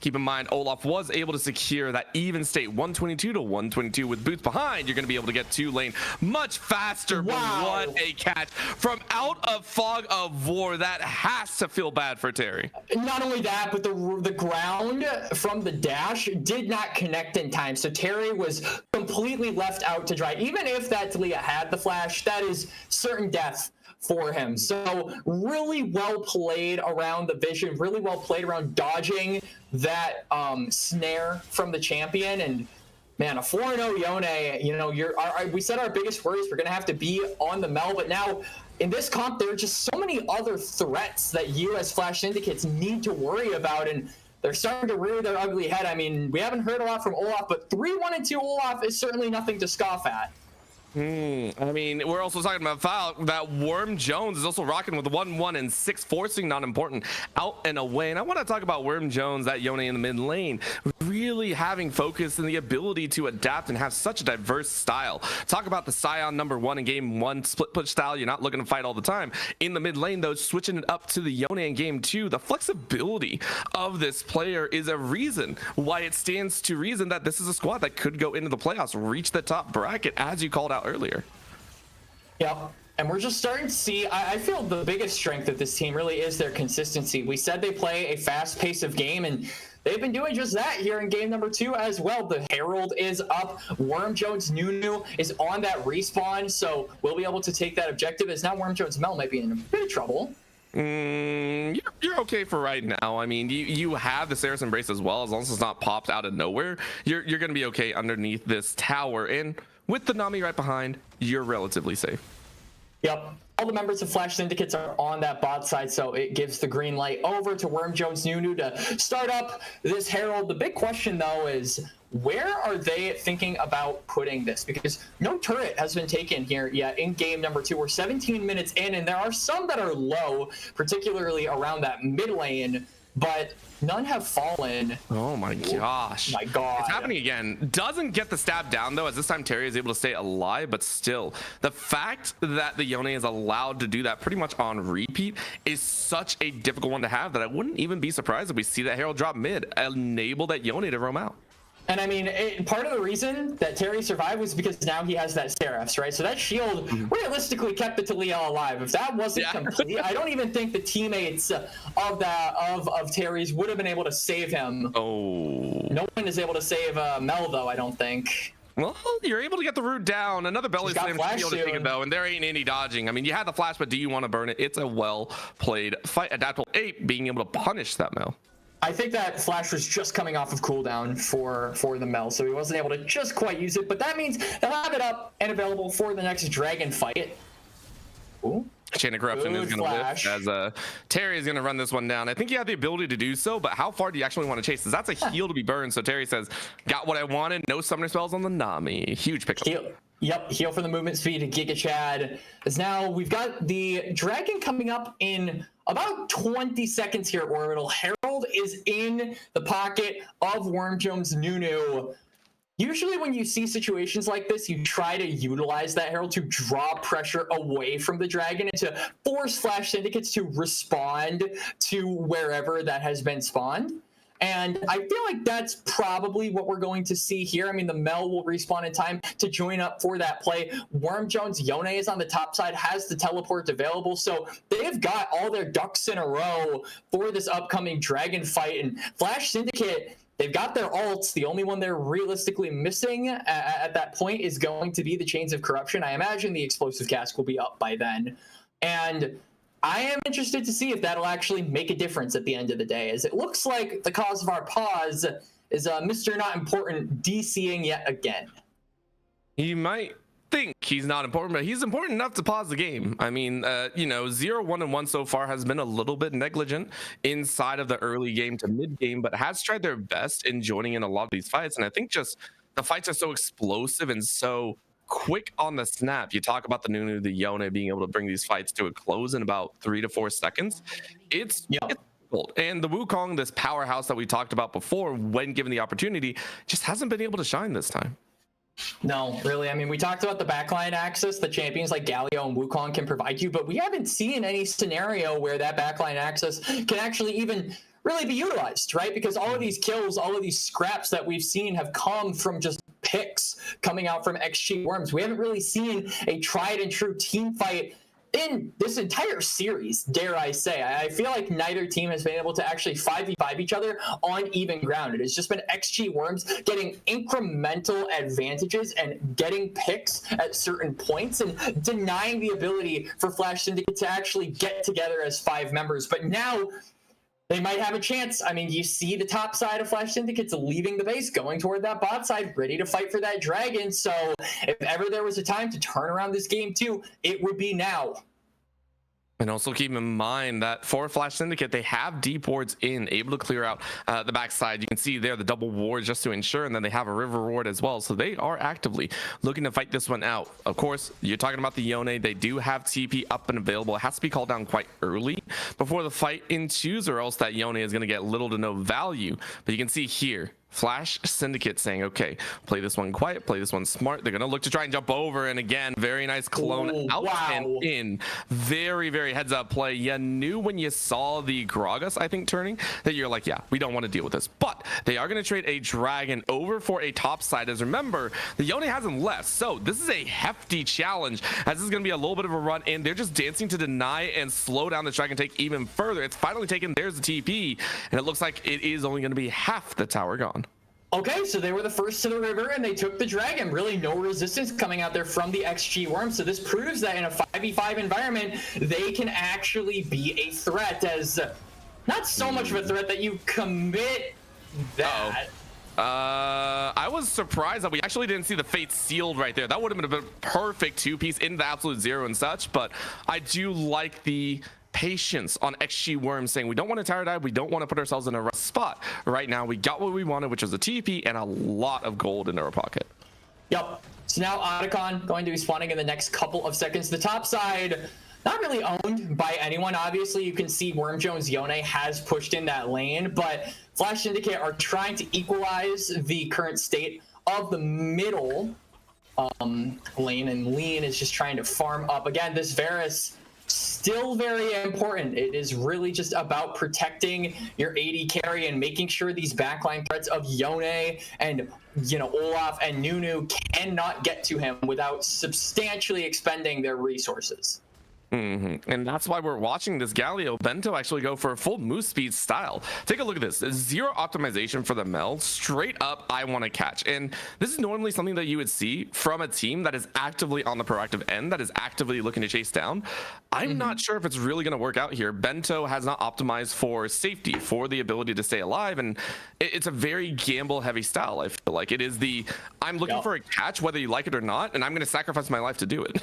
keep in mind, Olaf was able to secure that even state 122 to 122 with boots behind. You're going to be able to get to lane much faster. Wow. But what a catch from out of Fog of War. That has to feel bad for Terry. Not only that, but the ground from the dash did not connect in time. So Terry was completely left out to dry. Even if that Talia had the flash, that is certain death for him. So really well played around the vision, really well played around dodging that snare from the champion. And man, a 4-0 Yone, you know, we said our biggest worries were going to have to be on the Mel, but now in this comp, there are just so many other threats that you as Flash Syndicates need to worry about, and they're starting to rear their ugly head. I mean, we haven't heard a lot from Olaf, but 3-1-2 Olaf is certainly nothing to scoff at. I mean, we're also talking about foul that Worm Jones is also rocking with 1-1 and 6, forcing not important out and away. And I want to talk about Worm Jones, that Yone in the mid lane, really having focus and the ability to adapt and have such a diverse style. Talk about the Scion #1 in game 1 split push style. You're not looking to fight all the time. In the mid lane, though, switching it up to the Yone in game 2, the flexibility of this player is a reason why it stands to reason that this is a squad that could go into the playoffs, reach the top bracket, as you called out earlier. Yep. And we're just starting to see, I feel the biggest strength of this team really is their consistency. We said they play a fast pace of game, and they've been doing just that here in game #2 as well. The Herald is up. Worm Jones Nunu is on that respawn, so we'll be able to take that objective, as now Worm Jones Mel might be in a bit of trouble. You're okay for right now. I mean, you have the Saracen Embrace as well. As long as it's not popped out of nowhere, you're going to be okay underneath this tower. And with the Nami right behind, you're relatively safe. Yep. All the members of Flash Syndicates are on that bot side, so it gives the green light over to Worm Jones Nunu to start up this Herald. The big question, though, is where are they thinking about putting this? Because no turret has been taken here yet in game #2. We're 17 minutes in, and there are some that are low, particularly around that mid lane, but none have fallen. Oh my gosh. My God. It's happening again. Doesn't get the stab down, though, as this time Terry is able to stay alive, but still, the fact that the Yone is allowed to do that pretty much on repeat is such a difficult one to have that I wouldn't even be surprised if we see that Herald drop mid, enable that Yone to roam out. And I mean, part of the reason that Terry survived was because now he has that Seraphs, right? So that shield realistically kept the Talia alive. If that wasn't complete, I don't even think the teammates of Terry's would have been able to save him. Oh. No one is able to save Mel, though, I don't think. Well, you're able to get the root down. Another belly slam to be able to take it, though, and there ain't any dodging. I mean, you had the flash, but do you want to burn it? It's a well-played fight. Adaptable Ape being able to punish that Mel. I think that flash was just coming off of cooldown for the Mel, so he wasn't able to just quite use it. But that means they'll have it up and available for the next dragon fight. Ooh. Chain of Corruption is going to lift as Terry is going to run this one down. I think you have the ability to do so, but how far do you actually want to chase? Because that's a heal to be burned. So Terry says, got what I wanted. No summoner spells on the Nami. Huge pickup. Yep, heal for the movement speed. Giga Chad. As now we've got the dragon coming up in about 20 seconds here at Orbital. Herald is in the pocket of Worm Jones Nunu. Usually when you see situations like this, you try to utilize that Herald to draw pressure away from the dragon and to force Flash Syndicates to respond to wherever that has been spawned. And I feel like that's probably what we're going to see here. I mean, the Mel will respawn in time to join up for that play. Worm Jones Yone is on the top side, has the teleport available. So they've got all their ducks in a row for this upcoming dragon fight. And Flash Syndicate, they've got their ults. The only one they're realistically missing at that point is going to be the Chains of Corruption. I imagine the Explosive Cask will be up by then. And I am interested to see if that'll actually make a difference at the end of the day, as it looks like the cause of our pause Is Mr. Not Important DCing yet again? He might think he's not important, but he's important enough to pause the game. I mean, 0, 1, and 1 so far has been a little bit negligent inside of the early game to mid game, but has tried their best in joining in a lot of these fights. And I think just the fights are so explosive and so quick on the snap. You talk about the Nunu, the Yone being able to bring these fights to a close in about 3 to 4 seconds. It's difficult. And the Wukong, this powerhouse that we talked about before, when given the opportunity, just hasn't been able to shine this time. No, really. I mean, we talked about the backline access that champions like Galio and Wukong can provide you, but we haven't seen any scenario where that backline access can actually even really be utilized, right? Because all of these kills, all of these scraps that we've seen have come from just picks coming out from XG Wurms. We haven't really seen a tried and true team fight in this entire series, dare I say. I feel like neither team has been able to actually 5v5 each other on even ground. It has just been XG Wurms getting incremental advantages and getting picks at certain points and denying the ability for Flash Syndicate to actually get together as 5 members. But now they might have a chance. I mean, you see the top side of Flash Syndicate's leaving the base, going toward that bot side, ready to fight for that dragon. So if ever there was a time to turn around this game too, it would be now. And also keep in mind that for Flash Syndicate, they have deep wards in, able to clear out the backside. You can see there the double wards just to ensure, and then they have a river ward as well. So they are actively looking to fight this one out. Of course, you're talking about the Yone. They do have TP up and available. It has to be called down quite early before the fight ensues, or else that Yone is going to get little to no value. But you can see here, Flash Syndicate saying, okay, play this one quiet, play this one smart. They're going to look to try and jump over. And again, very nice clone out and in. Very, very heads up play. You knew when you saw the Gragas, I think, turning, that you're like, yeah, we don't want to deal with this. But they are going to trade a dragon over for a top side. As remember, the Yone hasn't left. So this is a hefty challenge, as this is going to be a little bit of a run in. They're just dancing to deny and slow down the dragon take even further. It's finally taken. There's the TP. And it looks like it is only going to be half the tower gone. Okay, so they were the first to the river and they took the dragon. Really no resistance coming out there from the XG Wurms. So this proves that in a 5v5 environment, they can actually be a threat, as not so much of a threat that you commit that. I was surprised that we actually didn't see the fate sealed right there. That would have been a perfect 2-piece in the absolute zero and such, but I do like the patience on XG Wurms saying we don't want to tower dive, we don't want to put ourselves in a rough spot. Right now we got what we wanted, which was a TP and a lot of gold in our pocket. Yep. So now Otacon going to be spawning in the next couple of seconds. The top side not really owned by anyone. Obviously you can see Worm Jones Yone has pushed in that lane, but Flash Syndicate are trying to equalize the current state of the middle lane, and Lean is just trying to farm up. Again, this Varus still very important. It is really just about protecting your AD carry and making sure these backline threats of Yone and Olaf and Nunu cannot get to him without substantially expending their resources. And that's why we're watching this Galio Bento actually go for a full move speed style. Take a look at this. Zero optimization for the Mel. Straight up, I want to catch. And this is normally something that you would see from a team that is actively on the proactive end, that is actively looking to chase down. I'm not sure if it's really going to work out here. Bento has not optimized for safety, for the ability to stay alive. And it's a very gamble heavy style. I feel like it is I'm looking for a catch, whether you like it or not, and I'm going to sacrifice my life to do it.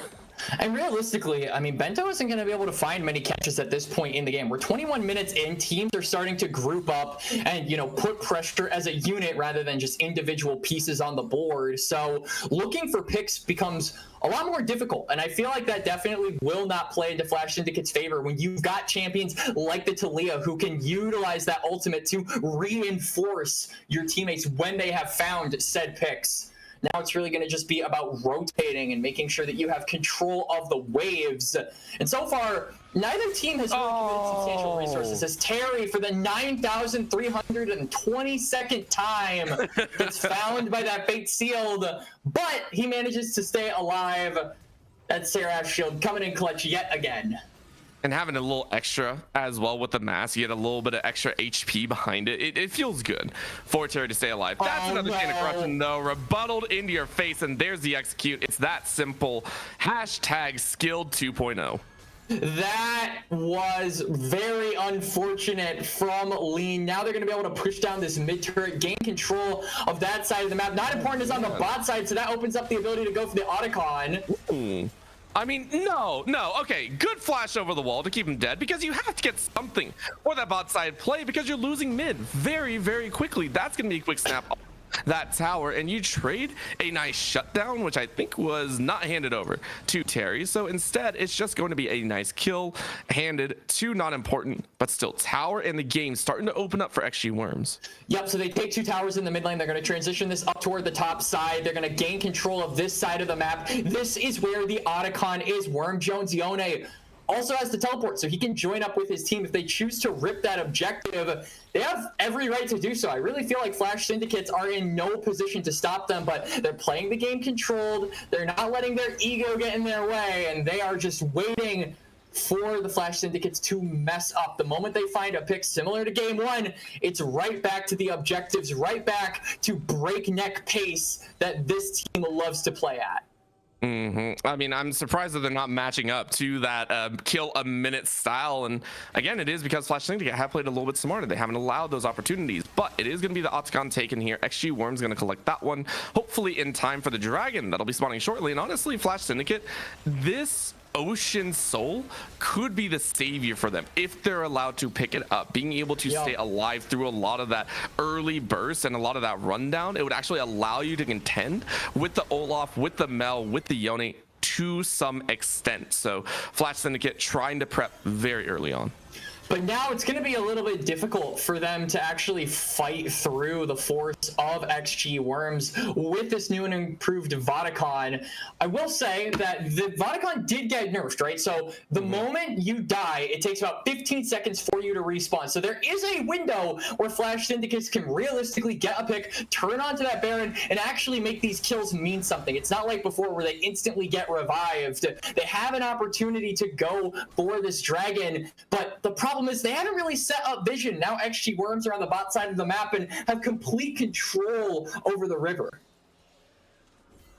And realistically, I mean, Bento isn't going to be able to find many catches at this point in the game. We're 21 minutes in. Teams are starting to group up and, put pressure as a unit rather than just individual pieces on the board. So looking for picks becomes a lot more difficult. And I feel like that definitely will not play into Flash Syndicate's favor when you've got champions like the Talia who can utilize that ultimate to reinforce your teammates when they have found said picks. Now it's really going to just be about rotating and making sure that you have control of the waves. And so far, neither team has really committed substantial resources, as Terry, for the 9,322nd time, gets found by that fate sealed, but he manages to stay alive. That Seraph shield coming in clutch yet again. And having a little extra as well with the mask, you get a little bit of extra HP behind it. It feels good for Terry to stay alive. That's another chain of corruption, though. Rebutted into your face, and there's the execute. It's that simple. Hashtag skilled 2.0. That was very unfortunate from Lean. Now they're going to be able to push down this mid turret, gain control of that side of the map. Not important is on the bot side, so that opens up the ability to go for the Otacon. I mean, no. Okay, good flash over the wall to keep him dead because you have to get something for that bot side play because you're losing mid very, very quickly. That's going to be a quick snap off that tower, and you trade a nice shutdown, which I think was not handed over to Terry. So instead, it's just going to be a nice kill handed to not important, but still tower and the game starting to open up for XG Wurms. Yep, so they take 2 towers in the mid lane. They're going to transition this up toward the top side. They're going to gain control of this side of the map. This is where the Otacon is. Worm Jones Yone also has to teleport, so he can join up with his team if they choose to rip that objective. They have every right to do so. I really feel like Flash Syndicates are in no position to stop them, but they're playing the game controlled. They're not letting their ego get in their way, and they are just waiting for the Flash Syndicates to mess up. The moment they find a pick similar to game 1, it's right back to the objectives, right back to breakneck pace that this team loves to play at. I mean, I'm surprised that they're not matching up to that kill a minute style. And again, it is because Flash Syndicate have played a little bit smarter. They haven't allowed those opportunities, but it is going to be the Otacon taken here. XG Wurms going to collect that one, hopefully in time for the Dragon that'll be spawning shortly. And honestly, Flash Syndicate, this Ocean Soul could be the savior for them if they're allowed to pick it up. Being able to stay alive through a lot of that early burst and a lot of that rundown, it would actually allow you to contend with the Olaf, with the Mel, with the Yone to some extent. So Flash Syndicate trying to prep very early on. But now it's going to be a little bit difficult for them to actually fight through the force of XG Wurms with this new and improved Vodacon. I will say that the Vodacon did get nerfed, right? So the moment you die, it takes about 15 seconds for you to respawn. So there is a window where Flash Syndicates can realistically get a pick, turn onto that Baron, and actually make these kills mean something. It's not like before where they instantly get revived. They have an opportunity to go for this Dragon, but the problem is they haven't really set up vision. Now XG Wurms are on the bot side of the map and have complete control over the river.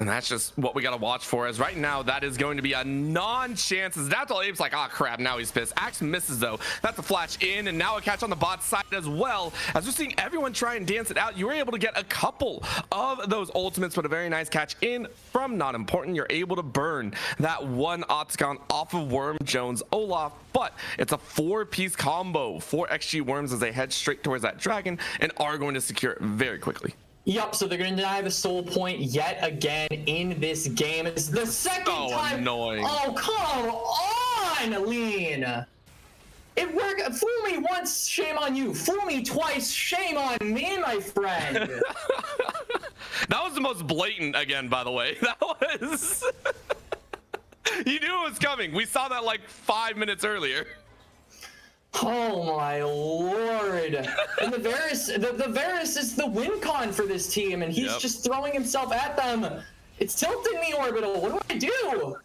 And that's just what we got to watch for, as right now that is going to be a non-chance. As Daptle Abe's like, oh crap, now he's pissed. Axe misses though. That's a flash in, and now a catch on the bot side as well. As we're seeing everyone try and dance it out, you were able to get a couple of those ultimates, but a very nice catch in from not important. You're able to burn that one Otacon off of Worm Jones Olaf, but it's a 4-piece combo for XG Wurms as they head straight towards that Dragon and are going to secure it very quickly. Yup, so they're going to deny the soul point yet again in this game. It's the second time. Annoying. Oh, come on, Lean. It worked. Fool me once, shame on you. Fool me twice, shame on me, my friend. That was the most blatant again, by the way. That was... You knew it was coming. We saw that like 5 minutes earlier. Oh my lord. And the Varus is the win con for this team, and he's just throwing himself at them. It's tilting me, Orbital. What do I do?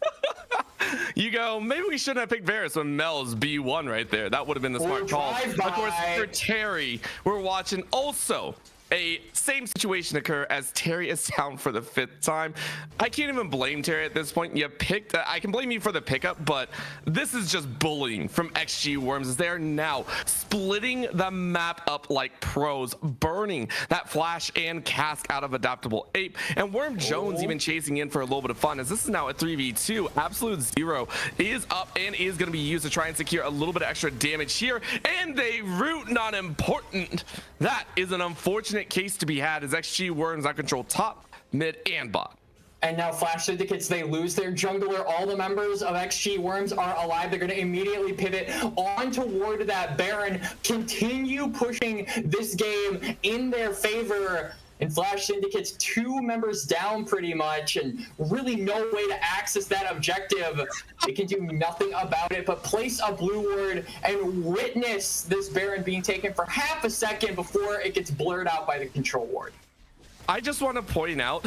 You go, maybe we shouldn't have picked Varus when Mel's B1 right there. That would have been the smart call. Of course, for Terry, we're watching also a same situation occur as Terry is down for the 5th time. I can't even blame Terry at this point. You picked, I can blame you for the pickup, but this is just bullying from XG Wurms as they are now splitting the map up like pros, burning that flash and cask out of Adaptable Ape, and Worm Jones even chasing in for a little bit of fun as this is now a 3v2. Absolute Zero is up and is going to be used to try and secure a little bit of extra damage here, and they root not important. That is an unfortunate case to be had as XG Wurms out control top, mid, and bot. And now Flash Syndicates, they lose their jungler. All the members of XG Wurms are alive. They're going to immediately pivot on toward that Baron, continue pushing this game in their favor. And Flash Syndicate's 2 members down pretty much, and really no way to access that objective. They can do nothing about it but place a blue ward and witness this Baron being taken for half a second before it gets blurred out by the control ward. I just want to point out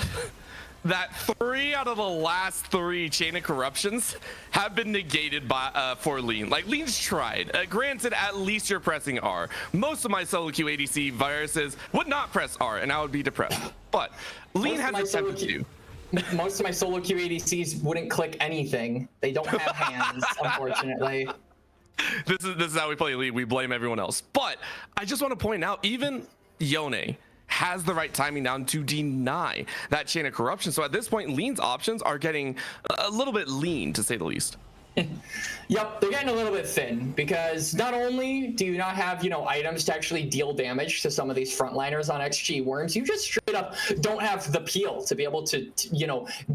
that 3 out of the last 3 chain of corruptions have been negated by for Lean. Like, Lean's tried. Granted, at least you're pressing R. Most of my solo queue ADC viruses would not press R, and I would be depressed. But Lean has attempted to. most of my solo queue ADCs wouldn't click anything. They don't have hands, unfortunately. This is how we play League. We blame everyone else. But I just want to point out, even Yone has the right timing down to deny that chain of corruption. So at this point, Lean's options are getting a little bit lean, to say the least. Yep, they're getting a little bit thin because not only do you not have, items to actually deal damage to some of these frontliners on XG Wurms, you just straight up don't have the peel to be able to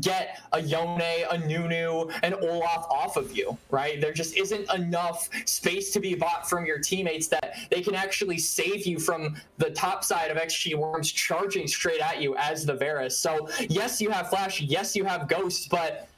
get a Yone, a Nunu, an Olaf off of you, right? There just isn't enough space to be bought from your teammates that they can actually save you from the top side of XG Wurms charging straight at you as the Varus. So yes, you have Flash, yes, you have Ghost, but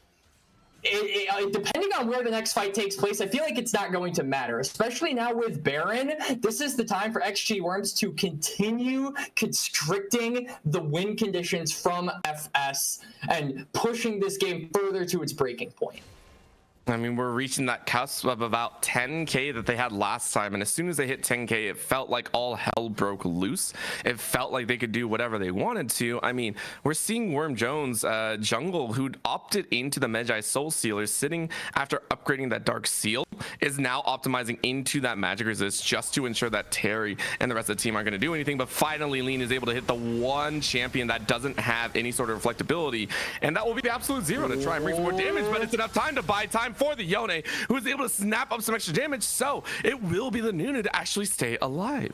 depending on where the next fight takes place, I feel like it's not going to matter, especially now with Baron. This is the time for XG Wurms to continue constricting the win conditions from FS and pushing this game further to its breaking point. I mean, we're reaching that cusp of about 10K that they had last time. And as soon as they hit 10K, it felt like all hell broke loose. It felt like they could do whatever they wanted to. I mean, we're seeing Worm Jones, jungle, who'd opted into the Magi Soul Sealer, sitting after upgrading that Dark Seal, is now optimizing into that Magic Resist just to ensure that Terry and the rest of the team aren't going to do anything. But finally, Lean is able to hit the one champion that doesn't have any sort of reflectability. And that will be the absolute zero to try and bring some more damage. But it's enough time to buy time for the Yone, who is able to snap up some extra damage, so it will be the Nunu to actually stay alive.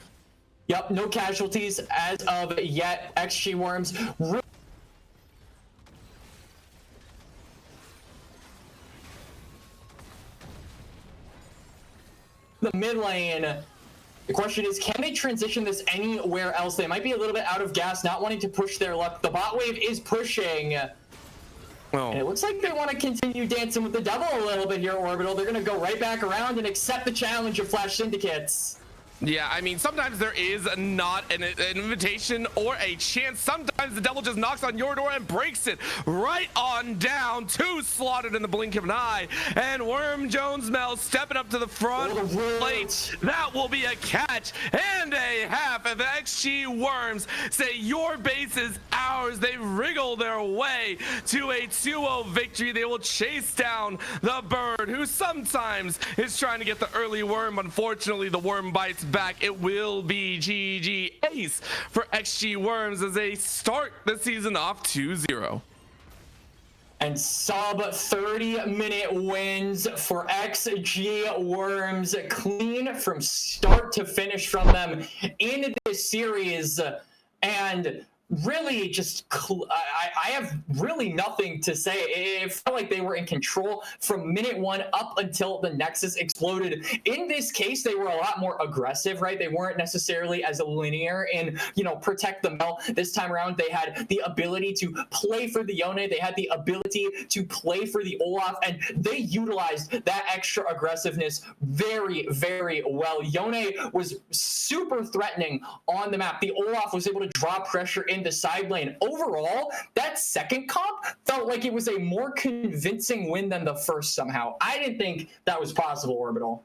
Yep, no casualties as of yet. XG Wurms the mid lane. The question is, can they transition this anywhere else? They might be a little bit out of gas, not wanting to push their luck. The bot wave is pushing. Oh. And it looks like they want to continue dancing with the devil a little bit here, Orbital. They're going to go right back around and accept the challenge of Flash Syndicates. Yeah, I mean, sometimes there is not an invitation or a chance. Sometimes the devil just knocks on your door and breaks it right on down. Two slaughtered in the blink of an eye. And Worm Jones Mel stepping up to the front plate. That will be a catch and a half. And the XG Wurms say your base is ours. They wriggle their way to a 2-0 victory. They will chase down the bird, who sometimes is trying to get the early worm. Unfortunately, the worm bites back. It will be GG ace for XG Wurms as they start the season off 2-0. And sub 30-minute wins for XG Wurms, clean from start to finish from them in this series. And really just I have really nothing to say. It felt like they were in control from minute one up until the Nexus exploded. In this case, they were a lot more aggressive, right? They weren't necessarily as linear in, protect the Mel. This time around, they had the ability to play for the Yone. They had the ability to play for the Olaf, and they utilized that extra aggressiveness very, very well. Yone was super threatening on the map. The Olaf was able to draw pressure in the side lane. Overall, that second comp felt like it was a more convincing win than the first somehow. I didn't think that was possible, Orbital.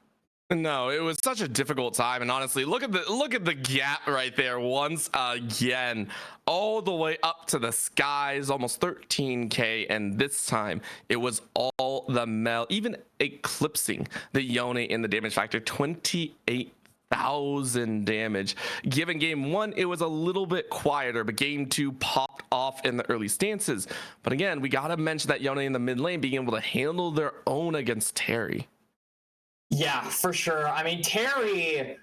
No, it was such a difficult time, and honestly, look at the gap right there once again, all the way up to the skies, almost 13K, and this time it was all the Mel, even eclipsing the Yone in the damage factor, 28,000 damage. Given game one, it was a little bit quieter, but game two popped off in the early stances. But again, we gotta mention that Yone in the mid lane being able to handle their own against Terry. Yeah, for sure. I mean, Terry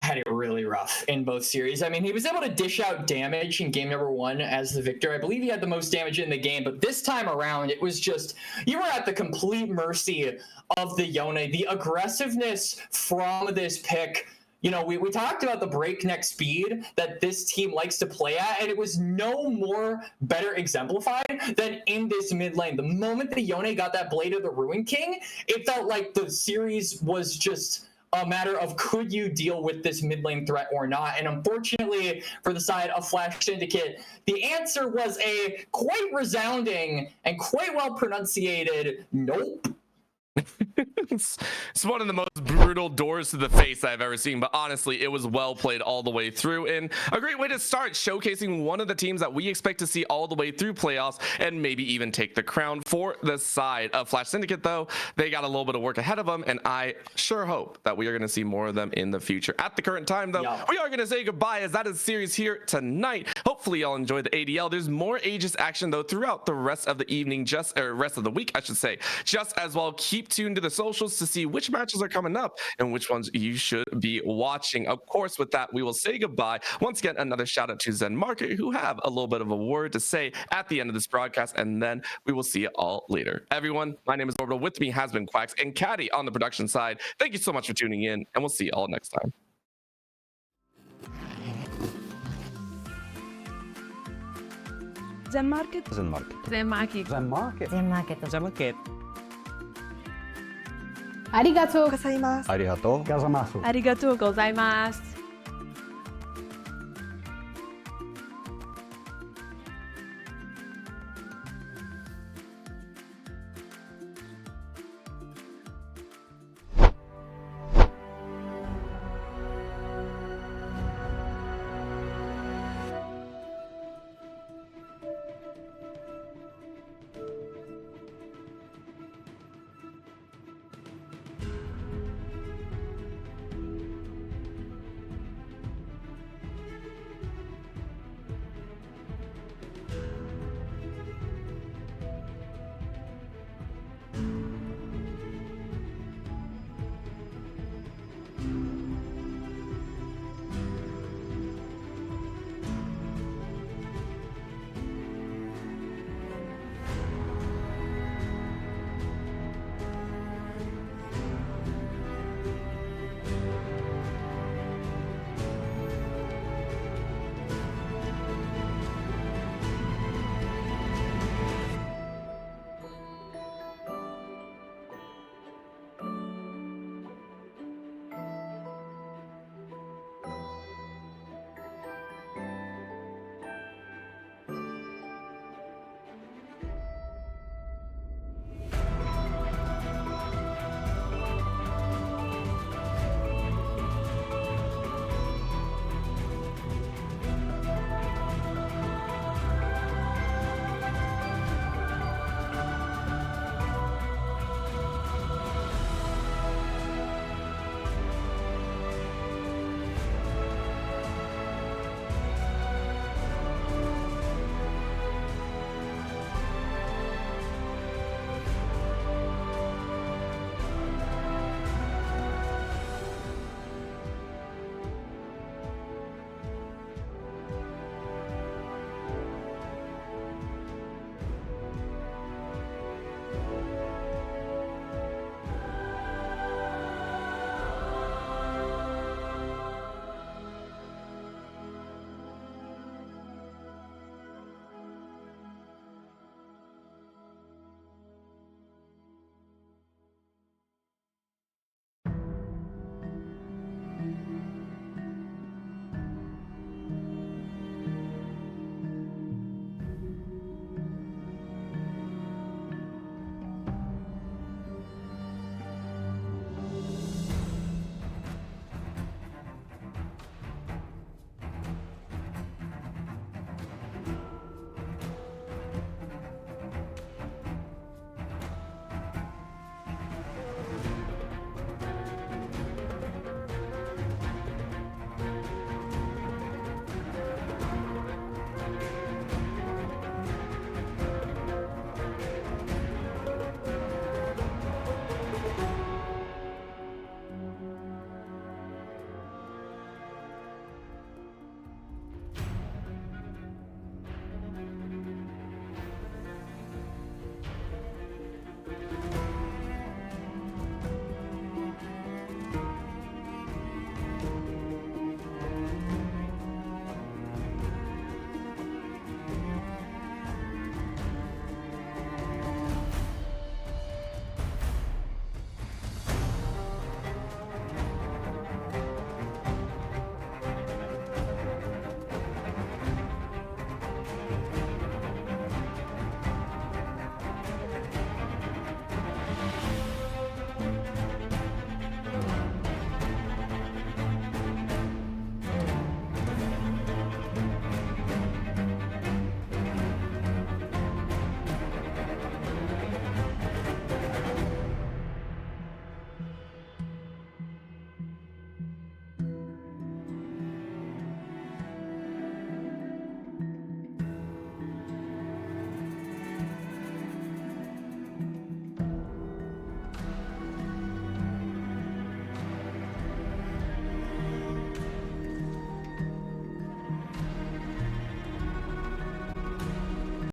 had it really rough in both series. I mean, he was able to dish out damage in game number one as the victor. I believe he had the most damage in the game, but this time around, it was just, you were at the complete mercy of the Yone. The aggressiveness from this pick, we talked about the breakneck speed that this team likes to play at, and it was no more better exemplified than in this mid lane. The moment the Yone got that Blade of the Ruin King, it felt like the series was just a matter of could you deal with this mid lane threat or not. And unfortunately, for the side of Flash Syndicate, the answer was a quite resounding and quite well pronunciated nope. It's one of the most brutal doors to the face I've ever seen, but honestly, it was well played all the way through, and a great way to start showcasing one of the teams that we expect to see all the way through playoffs and maybe even take the crown. For the side of Flash Syndicate, though, they got a little bit of work ahead of them, and I sure hope that we are going to see more of them in the future. At the current time, though, we are going to say goodbye, as that is series here tonight. Hopefully y'all enjoy the ADL. There's more Aegis action, though, throughout the rest of the evening, rest of the week, I should say. Just as well, keep tuned to the socials to see which matches are coming up and which ones you should be watching. Of course, with that, we will say goodbye. Once again, another shout out to Zen Market, who have a little bit of a word to say at the end of this broadcast, and then we will see you all later. Everyone, my name is Orbital. With me has been Quacks and Caddy on the production side. Thank you so much for tuning in, and we'll see you all next time. Zen Market. Zen Market. Zen Market. Zen Market. Zen Market. Zen Market. ありがとうございます。ありがとうございます。ありがとうございます。